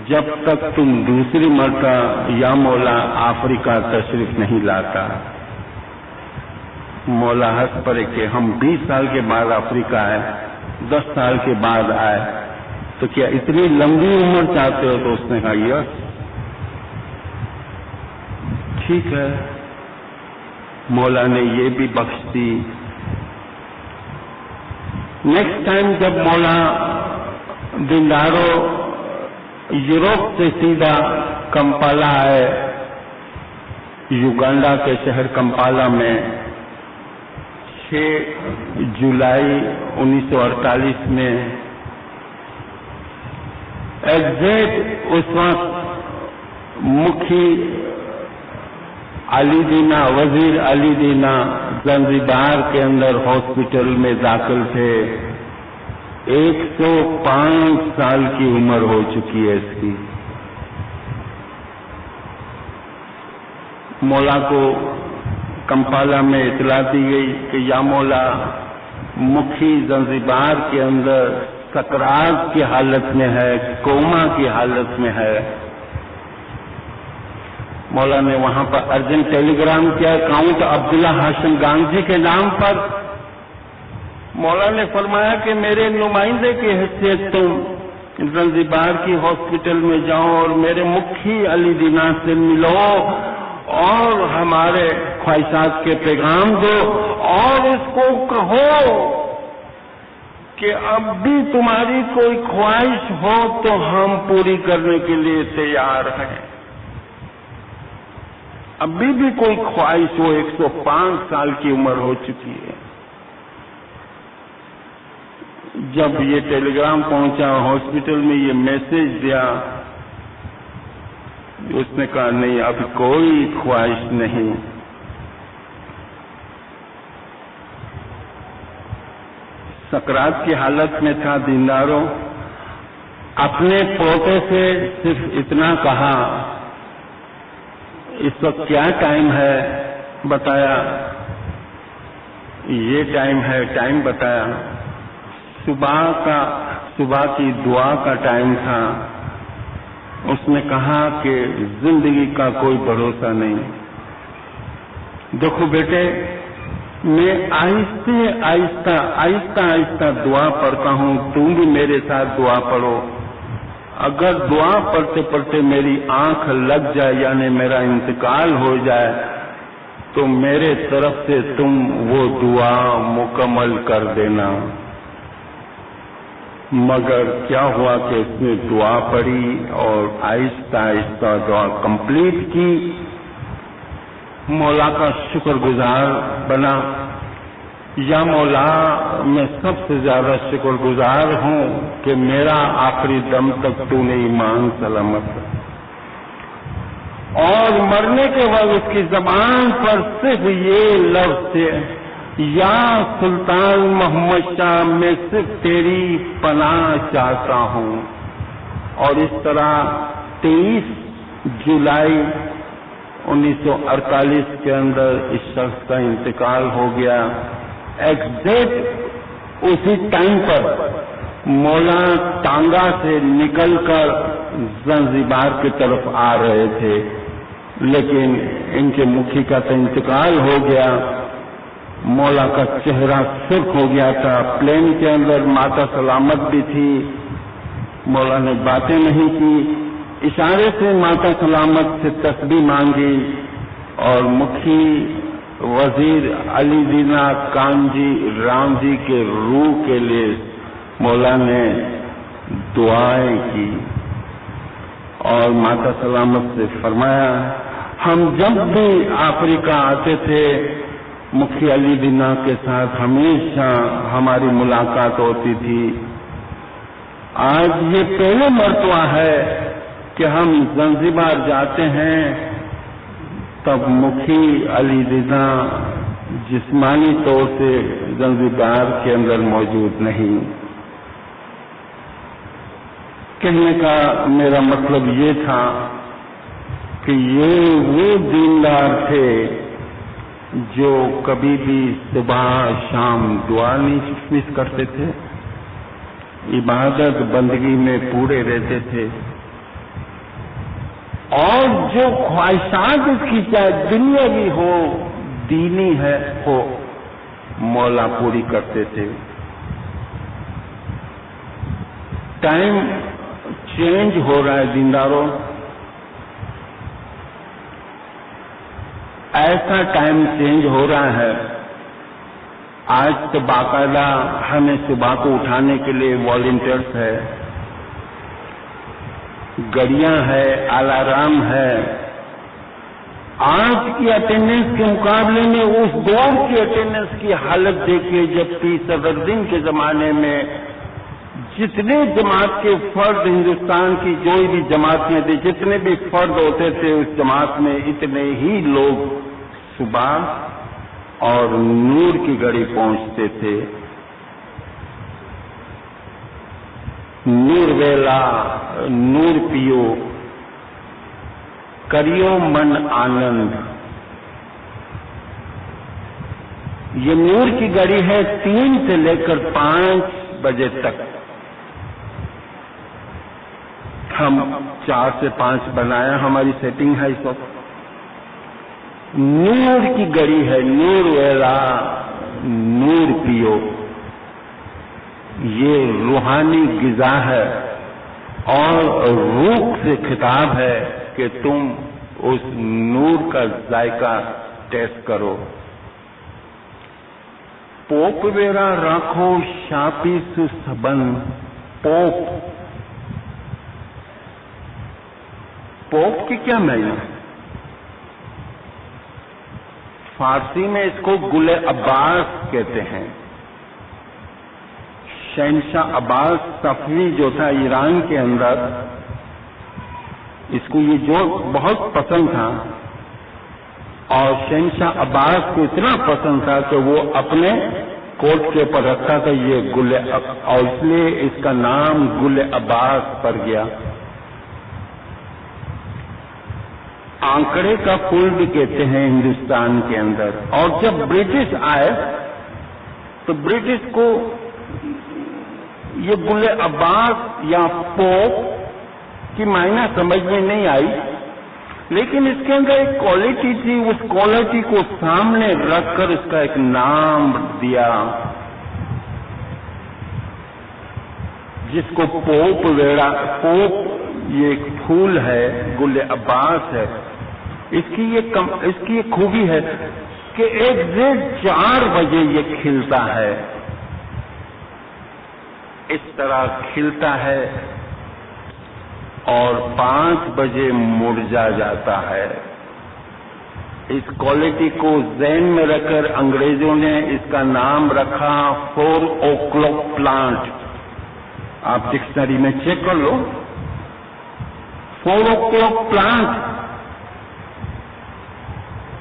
جب تک تم دوسری مرتبہ یا مولا افریقہ تشریف نہیں لاتا۔ مولا ہنس پڑے کہ ہم 20 سال کے بعد افریقہ آئے، 10 سال کے بعد آئے، تو کیا اتنی لمبی عمر چاہتے ہو؟ تو اس نے کہا یس ٹھیک ہے۔ مولا نے یہ بھی بخش دی۔ نیکسٹ ٹائم جب مولا دیندارو یوروپ سے سیدھا کمپالا آئے، یوگانڈا کے شہر کمپالا میں 6 جولائی 1948 میں، ایگزیکٹ اس وقت مکھی علی دینا، وزیر علی دینا زنزبار کے اندر ہاسپٹل میں داخل تھے۔ 105 سال کی عمر ہو چکی ہے اس کی۔ مولا کو کمپالا میں اطلاع دی گئی کہ یا مولا مکھی زنزبار کے اندر سکرات کی حالت میں ہے، کوما کی حالت میں ہے۔ مولا نے وہاں پر ارجنٹ ٹیلی گرام کیا کاؤنٹ عبداللہ ہاشم گانجی کے نام پر۔ مولا نے فرمایا کہ میرے نمائندے کی حیثیت تم زنزبار کی ہاسپٹل میں جاؤ اور میرے مکھی علی دینا سے ملو اور ہمارے خواہشات کے پیغام دو اور اس کو کہو کہ اب بھی تمہاری کوئی خواہش ہو تو ہم پوری کرنے کے لیے تیار ہیں۔ ابھی بھی کوئی خواہش ہو، 105 سال کی عمر ہو چکی ہے۔ جب یہ ٹیلی گرام پہنچا ہاسپٹل میں، یہ میسج دیا، اس نے کہا نہیں اب کوئی خواہش نہیں۔ سکرات کی حالت میں تھا دینداروں، اپنے پوتے سے صرف اتنا کہا اس وقت کیا ٹائم ہے؟ بتایا یہ ٹائم ہے، ٹائم بتایا، صبح کی دعا کا ٹائم تھا۔ اس نے کہا کہ زندگی کا کوئی بھروسہ نہیں، دیکھو بیٹے میں آہستہ آہستہ دعا پڑھتا ہوں، تم بھی میرے ساتھ دعا پڑھو۔ اگر دعا پڑھتے پڑھتے میری آنکھ لگ جائے یعنی میرا انتقال ہو جائے تو میرے طرف سے تم وہ دعا مکمل کر دینا۔ مگر کیا ہوا کہ اس نے دعا پڑھی اور آہستہ آہستہ دعا کمپلیٹ کی۔ مولا کا شکر گزار بنا، یا مولا میں سب سے زیادہ شکر گزار ہوں کہ میرا آخری دم تک تو نے ایمان سلامت، اور مرنے کے وقت اس کی زبان پر صرف یہ لفظ تھے، یا سلطان محمد شاہ میں صرف تیری پناہ چاہتا ہوں۔ اور اس طرح 23 جولائی 1948 کے اندر اس شخص کا انتقال ہو گیا۔ ایگزیکٹ اسی ٹائم پر مولا ٹانگا سے نکل کر زنزبار کی طرف آ رہے تھے، لیکن ان کے مکھی کا تو انتقال ہو گیا۔ مولا کا چہرہ سرخ ہو گیا تھا، پلین کے اندر ماتا سلامت بھی تھی، مولا نے باتیں نہیں کی، اشارے سے ماتا سلامت سے تسبیح مانگی، اور مکھی وزیر علی دینا کانجی رام جی کے روح کے لیے مولا نے دعائیں کی، اور ماتا سلامت سے فرمایا ہم جب بھی افریقہ آتے تھے مکھی علی دینا کے ساتھ ہمیشہ ہماری ملاقات ہوتی تھی، آج یہ پہلے مرتبہ ہے کہ ہم زنزبار جاتے ہیں تب مکھی علی دینا جسمانی طور سے زنزبار کے اندر موجود نہیں۔ کہنے کا میرا مطلب یہ تھا کہ یہ وہ دیندار تھے جو کبھی بھی صبح شام دعا نہیں مس کرتے تھے، عبادت بندگی میں پورے رہتے تھے، اور جو خواہشات اس کی چاہے دنیا بھی ہو دینی ہے ہو مولا پوری کرتے تھے۔ ٹائم چینج ہو رہا ہے دینداروں، ایسا ٹائم چینج ہو رہا ہے، آج تو باقاعدہ ہمیں صبح کو اٹھانے کے لیے والنٹیئرس ہے، گڑیاں ہے، الارم ہے۔ آج کی اٹینڈنس کے مقابلے میں اس دور کی اٹینڈنس کی حالت دیکھیے جب کہ صدر دن کے زمانے میں جتنے جماعت کے فرد ہندوستان کی جو بھی جماعت میں تھے، جتنے بھی فرد ہوتے تھے اس جماعت میں، اتنے ہی لوگ صبح اور نور کی گھڑی پہنچتے تھے۔ نور ویلا نور پیو کریو من آنند، یہ نور کی گھڑی ہے 3 سے لے کر 5 بجے تک۔ ہم 4 سے 5 بنایا، ہماری سیٹنگ ہے اس وقت۔ نور کی گھڑی ہے، نور ویلا نور پیو، یہ روحانی غذا ہے اور روح سے خطاب ہے کہ تم اس نور کا ذائقہ ٹیسٹ کرو۔ پوپ ویرا راکھو شاپی سبن، پوپ کی کیا معنی؟ فارسی میں اس کو گل عباس کہتے ہیں۔ شہنشاہ عباس صفوی جو تھا ایران کے اندر، اس کو یہ جو بہت پسند تھا، اور شہنشاہ عباس کو اتنا پسند تھا کہ وہ اپنے کوٹ کے اوپر رکھا تھا یہ گل، اور اس لیے اس کا نام گل عباس پڑ گیا۔ آنکڑے کا پھول بھی کہتے ہیں ہندوستان کے اندر۔ اور جب برٹش آئے تو برٹش کو یہ گل عباس یا پوپ کی معنی سمجھ میں نہیں آئی، لیکن اس کے اندر ایک کوالٹی تھی، اس کوالٹی کو سامنے رکھ کر اس کا ایک نام دیا، جس کو پوپ ویڑا، پوپ یہ ایک پھول ہے، گل عباس ہے، اس کی یہ خوبی ہے کہ ایگزیکٹ 4 بجے یہ کھلتا ہے، اس طرح کھلتا ہے اور 5 بجے مرجھا جاتا ہے۔ اس کوالٹی کو ذہن میں رکھ کر انگریزوں نے اس کا نام رکھا 4 o'clock پلانٹ۔ آپ ڈکشنری میں چیک کر لو، 4 o'clock پلانٹ،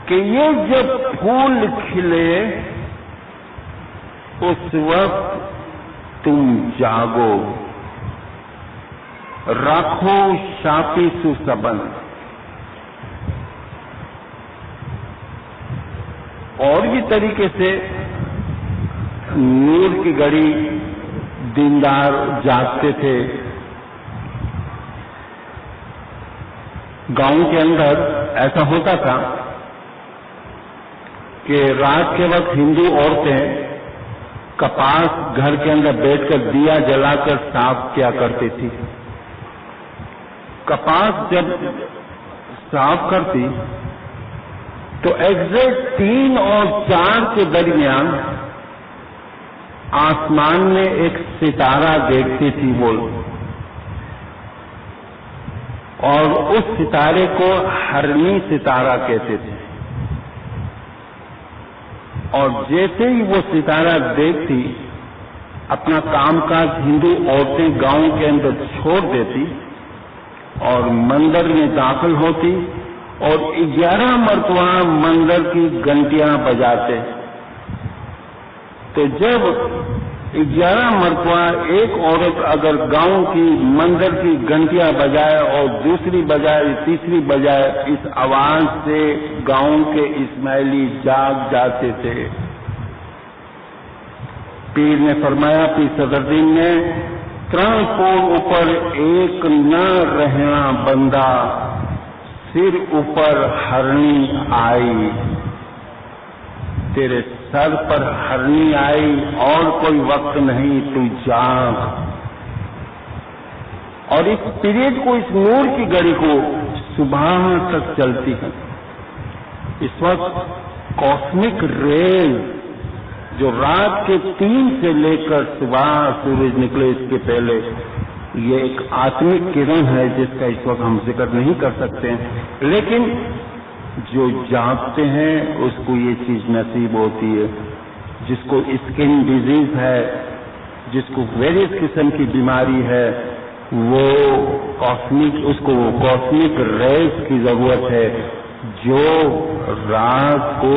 کہ یہ جب پھول کھلے اس وقت تم جاگو، رکھو شاپی سو سبن۔ اور بھی طریقے سے نور کی گھڑی دیندار جاگتے تھے۔ گاؤں کے اندر ایسا ہوتا تھا کہ رات کے وقت ہندو عورتیں کپاس گھر کے اندر بیٹھ کر دیا جلا کر صاف کیا کرتی تھی۔ کپاس جب صاف کرتی تو ایگزیکٹ 3 اور 4 کے درمیان آسمان میں ایک ستارہ دیکھتی تھی وہ، اور اس ستارے کو ہرنی ستارہ کہتے تھے۔ اور جیسے ہی وہ ستارہ دیکھتی، اپنا کام کاج ہندو عورتیں گاؤں کے اندر چھوڑ دیتی اور مندر میں داخل ہوتی اور 11 مرتبہ مندر کی گھنٹیاں بجاتے۔ تو جب 11 مرتبہ ایک عورت اگر گاؤں کی مندر کی گھنٹیاں بجائے اور دوسری بجائے تیسری بجائے، اس آواز سے گاؤں کے اسماعیلی جاگ جاتے تھے۔ پیر نے فرمایا، پیر صدرالدین نے، ترن پور اوپر ایک نہ رہنا بندہ، سر اوپر ہرنی آئی۔ تیرے سر پر ہرنی آئی اور کوئی وقت نہیں، تو جاگ۔ اور اس پیریڈ کو، اس نور کی گھڑی کو صبح تک چلتی ہے۔ اس وقت کاسمک ریز جو رات کے 3 سے لے کر صبح سورج نکلے اس کے پہلے، یہ ایک آتمک کرن ہے جس کا اس وقت ہم ذکر نہیں کر سکتے، لیکن جو جاگتے ہیں اس کو یہ چیز نصیب ہوتی ہے۔ جس کو اسکن ڈیزیز ہے، جس کو ویریس قسم کی بیماری ہے، وہ اس کو کاسمک ریز کی ضرورت ہے جو رات کو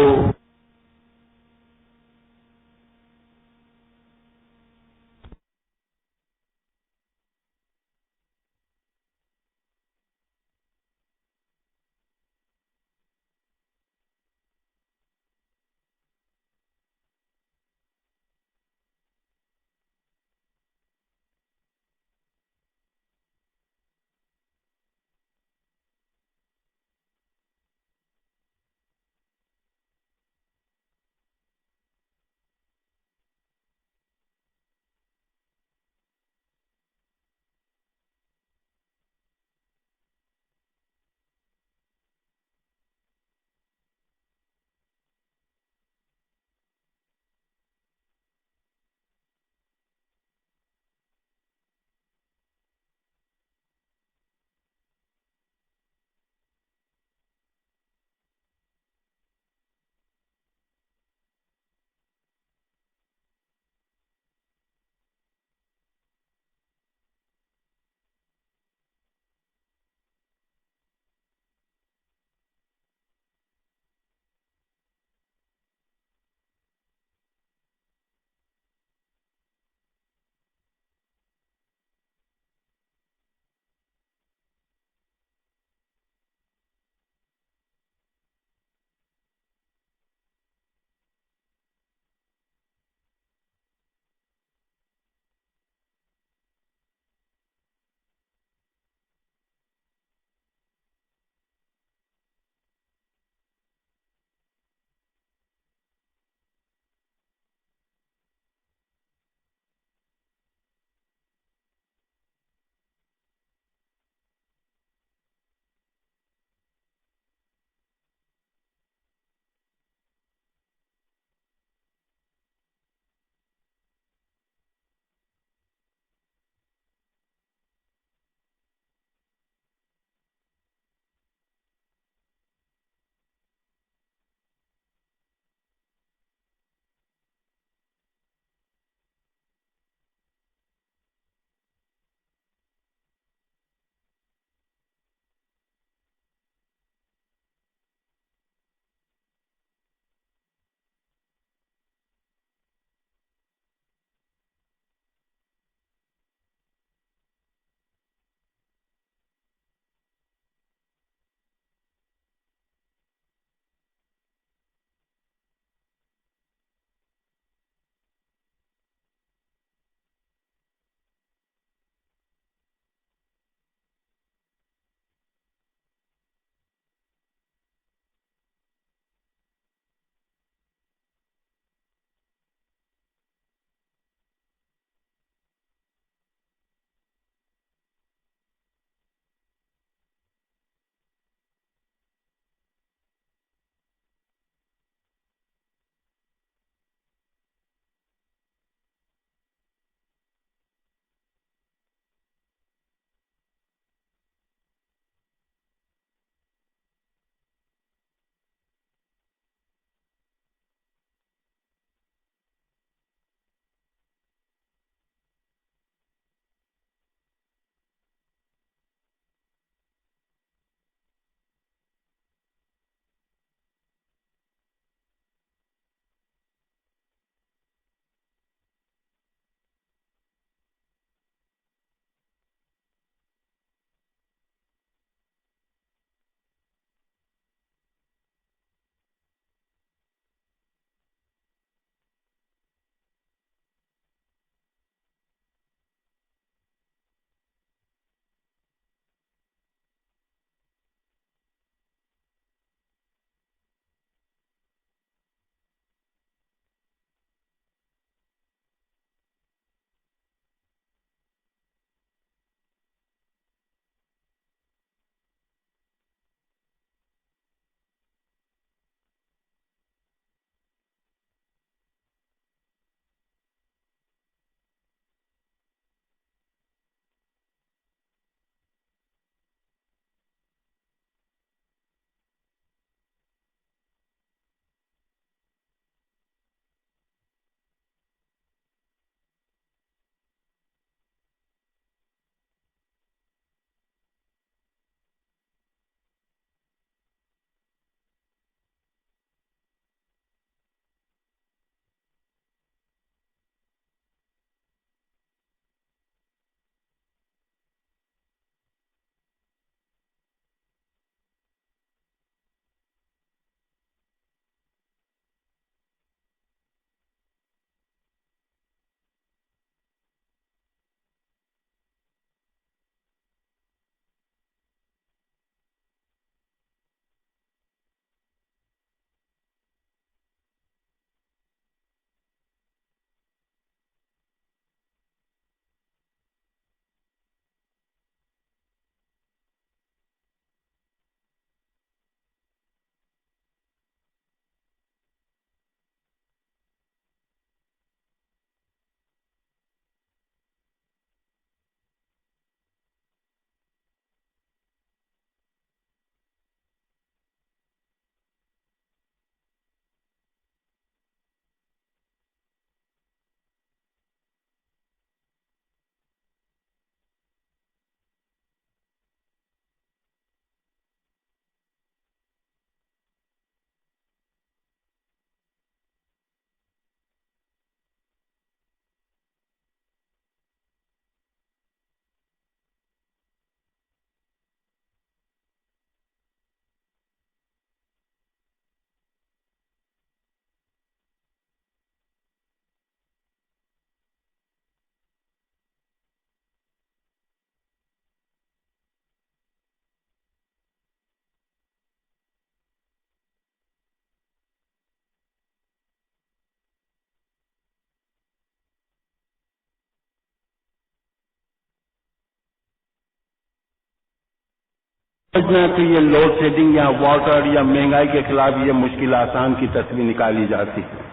سمجھنا کہ یہ لوڈ شیڈنگ یا واٹر یا مہنگائی کے خلاف یہ مشکل آسان کی تصویر نکالی جاتی ہے،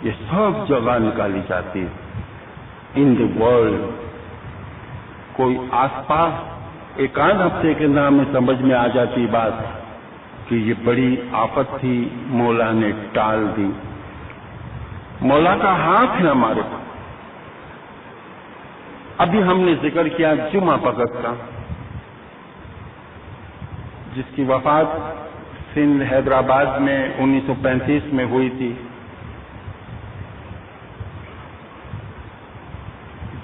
یہ سب جگہ نکالی جاتی ہے ان دی ورلڈ. کوئی آس پاس ایک آدھ ہفتے کے نام میں سمجھ میں آ جاتی بات کہ یہ بڑی آفت تھی، مولا نے ٹال دی. مولا کا ہاتھ ہے ہمارے پاس. ابھی ہم نے ذکر کیا جمعہ بھگت کا، جس کی وفات سندھ حیدرآباد میں 1935 میں ہوئی تھی.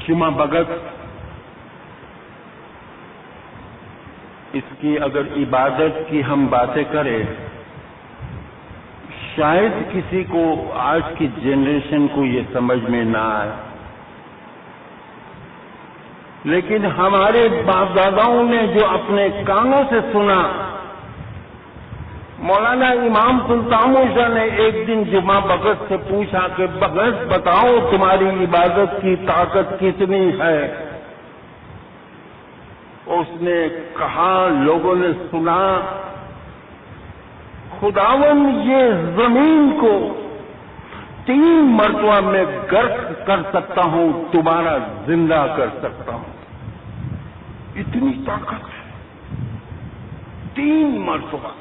جمعہ بھگت اس کی اگر عبادت کی ہم باتیں کریں، شاید کسی کو آج کی جنریشن کو یہ سمجھ میں نہ آئے، لیکن ہمارے باپ داداؤں نے جو اپنے کانوں سے سنا، مولانا امام سلطان موسیٰ نے ایک دن جمعہ بھگت سے پوچھا کہ بھگت بتاؤ تمہاری عبادت کی طاقت کتنی ہے؟ اس نے کہا، لوگوں نے سنا، خداون یہ زمین کو 3 مرتبہ میں غرق کر سکتا ہوں، دوبارہ زندہ کر سکتا ہوں. اتنی طاقت ہے 3 مرتبہ.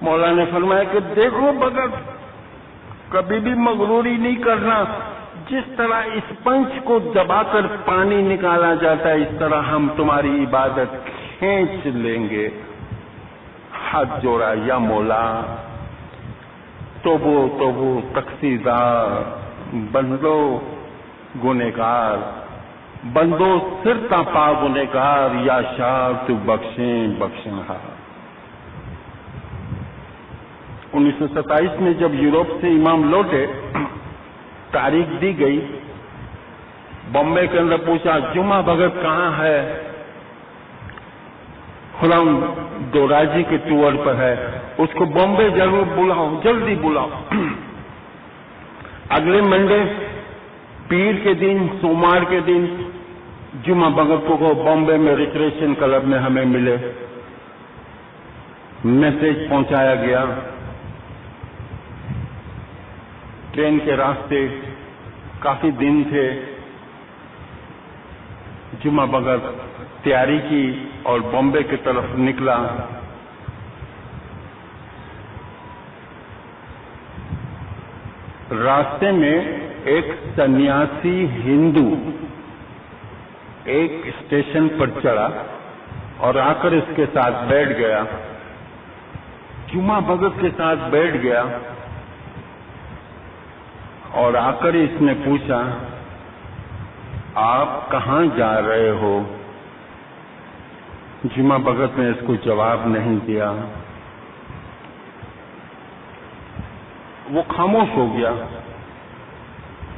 مولا نے فرمایا کہ دیکھو بھگت، کبھی بھی مغروری نہیں کرنا. جس طرح اسپنج کو دبا کر پانی نکالا جاتا ہے، اس طرح ہم تمہاری عبادت کھینچ لیں گے. ہاتھ جوڑا، یا مولا توبو توبو تقصیردار، بندو گنہگار، بندو سرتا پا گنہگار، یا شاہ تو بخشیں بخشنہار. 1927 میں جب یوروپ سے امام لوٹے، تاریخ دی گئی، بمبے کے اندر پوچھا جمعہ بھگت کہاں ہے؟ خرم دوراجی کے ٹور پر ہے، اس کو بمبے ضرور بلاؤ، جلدی بلاؤ. اگلے منڈے، پیر کے دن، سوموار کے دن جمعہ بھگت کو بمبے میں ریکریشن کلب میں ہمیں ملے. میسج پہنچایا گیا. ٹرین کے راستے کافی دن تھے. جمعہ بھگت تیاری کی اور بمبے کی طرف نکلا. راستے میں ایک سنیاسی ہندو ایک اسٹیشن پر چڑھا اور آ کر اس کے ساتھ بیٹھ گیا. جمعہ بھگت کے ساتھ بیٹھ گیا اور آ کر اس نے پوچھا، آپ کہاں جا رہے ہو؟ جمعہ بھگت نے اس کو جواب نہیں دیا. وہ خاموش ہو گیا.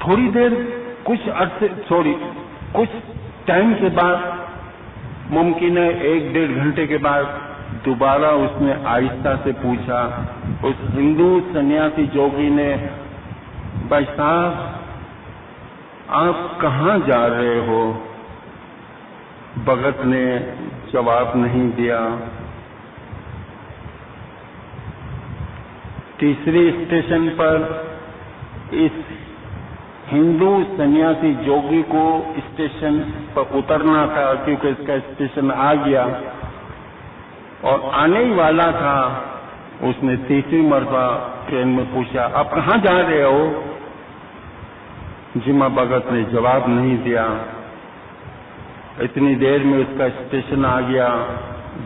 تھوڑی دیر، کچھ ٹائم کے بعد، ممکن ہے 1-1.5 گھنٹے کے بعد، دوبارہ اس نے آہستہ سے پوچھا. اس ہندو سنیاسی جوگی نے، بھائی صاحب آپ کہاں جا رہے ہو؟ بھگت نے جواب نہیں دیا. تیسری اسٹیشن پر اس ہندو سنیاسی جوگی کو اسٹیشن پر اترنا تھا، کیونکہ اس کا اسٹیشن آ گیا اور آنے ہی والا تھا. اس نے تیسری مرتبہ ٹرین میں پوچھا، آپ کہاں جا رہے ہو؟ جمعہ بھگت نے جواب نہیں دیا. اتنی دیر میں اس کا اسٹیشن آ گیا.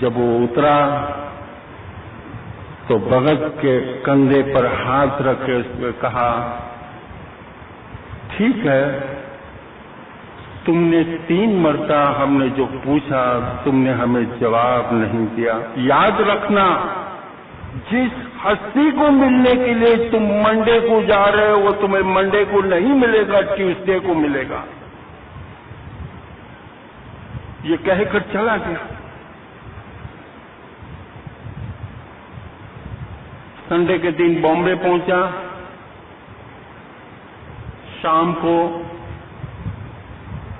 جب وہ اترا تو بھگت کے کندھے پر ہاتھ رکھ کے اس نے کہا، ٹھیک ہے، تم نے 3 مرتبہ ہم نے جو پوچھا تم نے ہمیں جواب نہیں دیا. یاد رکھنا، جس ہستی کو ملنے کے لیے تم منڈے کو جا رہے ہو وہ تمہیں منڈے کو نہیں ملے گا، ٹیوزڈے کو ملے گا. یہ کہہ کر چلا گیا. سنڈے کے دن بامبے پہنچا. شام کو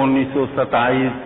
1927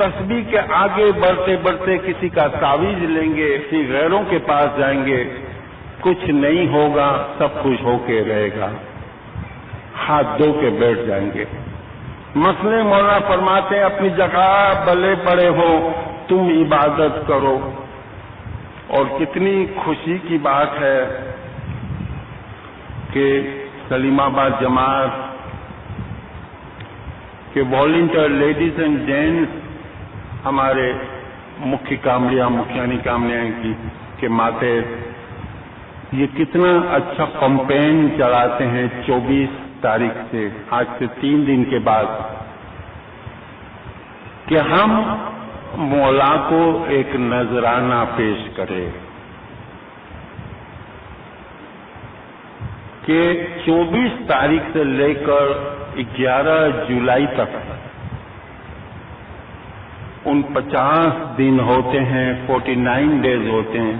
تسبیح کے آگے بڑھتے بڑھتے کسی کا تعویذ لیں گے، کسی غیروں کے پاس جائیں گے، کچھ نہیں ہوگا، سب کچھ ہو کے رہے گا، ہاتھ دھو کے بیٹھ جائیں گے۔ مسئلے مولانا فرماتے ہیں اپنی جگہ بلے پڑے ہو، تم عبادت کرو۔ اور کتنی خوشی کی بات ہے کہ سلیم آباد جماعت کے والنٹیئر لیڈیز اینڈ جینٹس ہمارے مکھیانی کاملیاں کے ماتے یہ کتنا اچھا کمپین چلاتے ہیں 24 تاریخ سے، آج سے 3 دن کے بعد، کہ ہم مولا کو ایک نذرانہ پیش کریں کہ 24 تاریخ سے لے کر 11 جولائی تک ان 50 دن ہوتے ہیں، 49 ڈیز ہوتے ہیں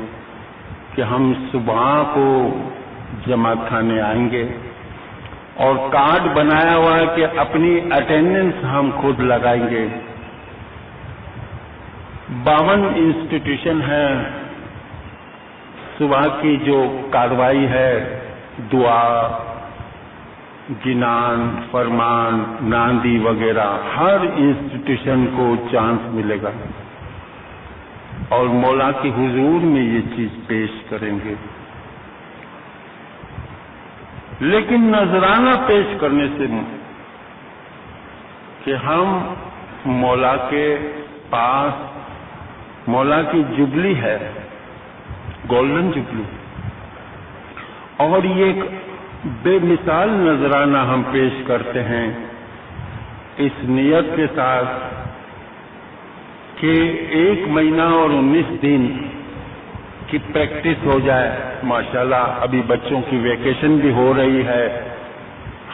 کہ ہم صبح کو جماعت خانے آئیں گے اور کارڈ بنایا ہوا ہے کہ اپنی اٹینڈنس ہم خود لگائیں گے۔ 52 انسٹیٹیوشن ہے، صبح کی جو کارروائی ہے، دعا، جنان، فرمان، ناندی وغیرہ، ہر انسٹیٹیوشن کو چانس ملے گا اور مولا کے حضور میں یہ چیز پیش کریں گے۔ لیکن نذرانہ پیش کرنے سے کہ ہم مولا کے پاس، مولا کی جبلی ہے، گولڈن جبلی، اور یہ ایک بے مثال نذرانہ ہم پیش کرتے ہیں اس نیت کے ساتھ کہ 1 مہینہ اور 19 دن کی پریکٹس ہو جائے۔ ماشاءاللہ ابھی بچوں کی ویکیشن بھی ہو رہی ہے،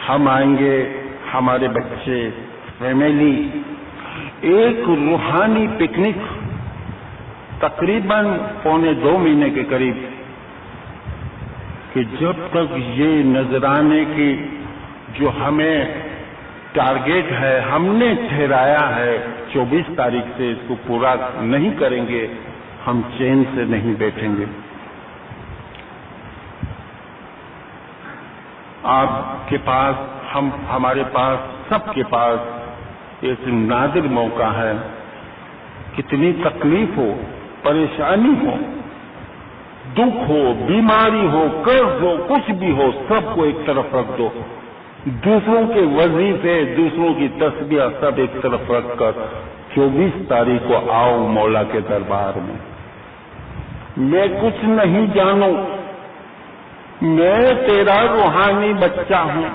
ہم آئیں گے، ہمارے بچے، فیملی، ایک روحانی پکنک تقریباً 1.25 مہینے کے قریب، کہ جب تک یہ نذرانے کی جو ہمیں ٹارگیٹ ہے، ہم نے ٹھہرایا ہے 24 تاریخ سے، اس کو پورا نہیں کریں گے، ہم چین سے نہیں بیٹھیں گے۔ آپ کے پاس، ہمارے پاس، سب کے پاس ایک نادر موقع ہے، کتنی تکلیف ہو، پریشانی ہو، دکھ ہو، بیماری ہو، قرض ہو، کچھ بھی ہو، سب کو ایک طرف رکھ دو، دوسروں کے وظیفے، دوسروں کی تسبیح سب ایک طرف رکھ کر 24 تاریخ کو آؤ مولا کے دربار میں۔ میں کچھ نہیں جانوں، میں تیرا روحانی بچہ ہوں،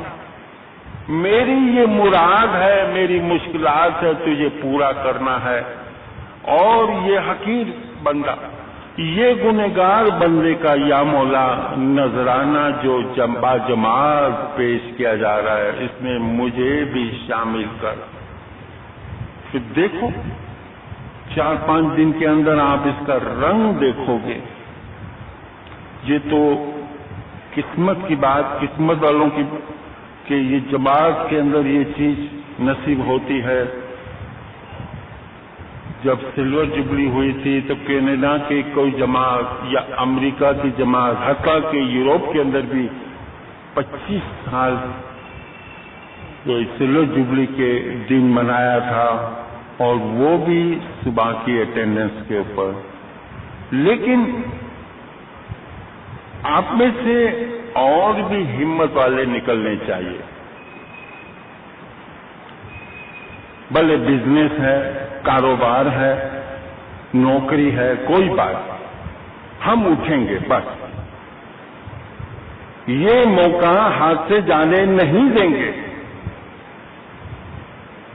میری یہ مراد ہے، میری مشکلات ہے، تجھے پورا کرنا ہے، اور یہ حقیر بندہ، یہ گنہگار بندے کا یا مولا نذرانہ جو جماعت پیش کیا جا رہا ہے، اس میں مجھے بھی شامل کر۔ پھر دیکھو 4-5 دن کے اندر آپ اس کا رنگ دیکھو گے۔ یہ تو قسمت کی بات، قسمت والوں کی کہ یہ جماعت کے اندر یہ چیز نصیب ہوتی ہے۔ جب سلور جبلی ہوئی تھی تو کینیڈا کی کوئی جماعت یا امریکہ کی جماعت، حتیٰ کہ یوروپ کے اندر بھی 25 سال سلور جبلی کے دن منایا تھا، اور وہ بھی صبح کی اٹینڈنس کے اوپر۔ لیکن آپ میں سے اور بھی ہمت والے نکلنے چاہیے، بھلے بزنس ہے، کاروبار ہے، نوکری ہے، کوئی بات، ہم اٹھیں گے بس، یہ موقع ہاتھ سے جانے نہیں دیں گے۔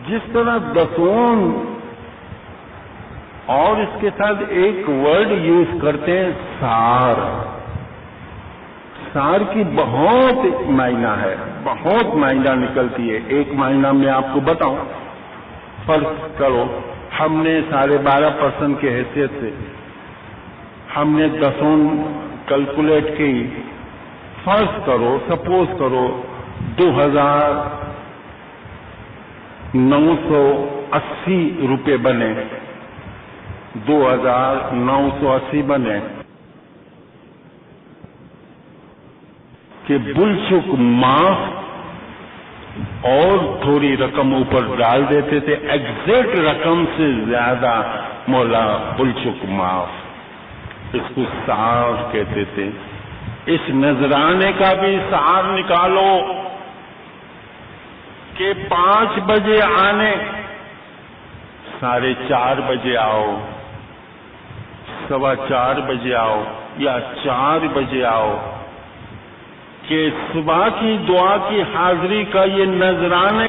جس طرح دسون اور اس کے ساتھ ایک ورڈ یوز کرتے ہیں، سار، سار کی بہت معنی ہے، بہت معنی نکلتی ہے۔ ایک معنی میں آپ کو بتاؤں، فرض کرو ہم نے 12.5% کی حیثیت سے ہم نے دسون کیلکولیٹ کی، فرض کرو، سپوز کرو 2900 روپے بنے، 2980 بنے کہ بلچک معاف اور تھوڑی رقم اوپر ڈال دیتے تھے، ایگزیکٹ رقم سے زیادہ مولا بلچک معاف، اس کو سار کہتے تھے۔ اس نذرانے کا بھی سار نکالو کہ 5 بجے آنے، 4:30 بجے آؤ، 4:15 بجے آؤ یا 4 بجے آؤ، کہ صبح کی دعا کی حاضری کا یہ نذرانے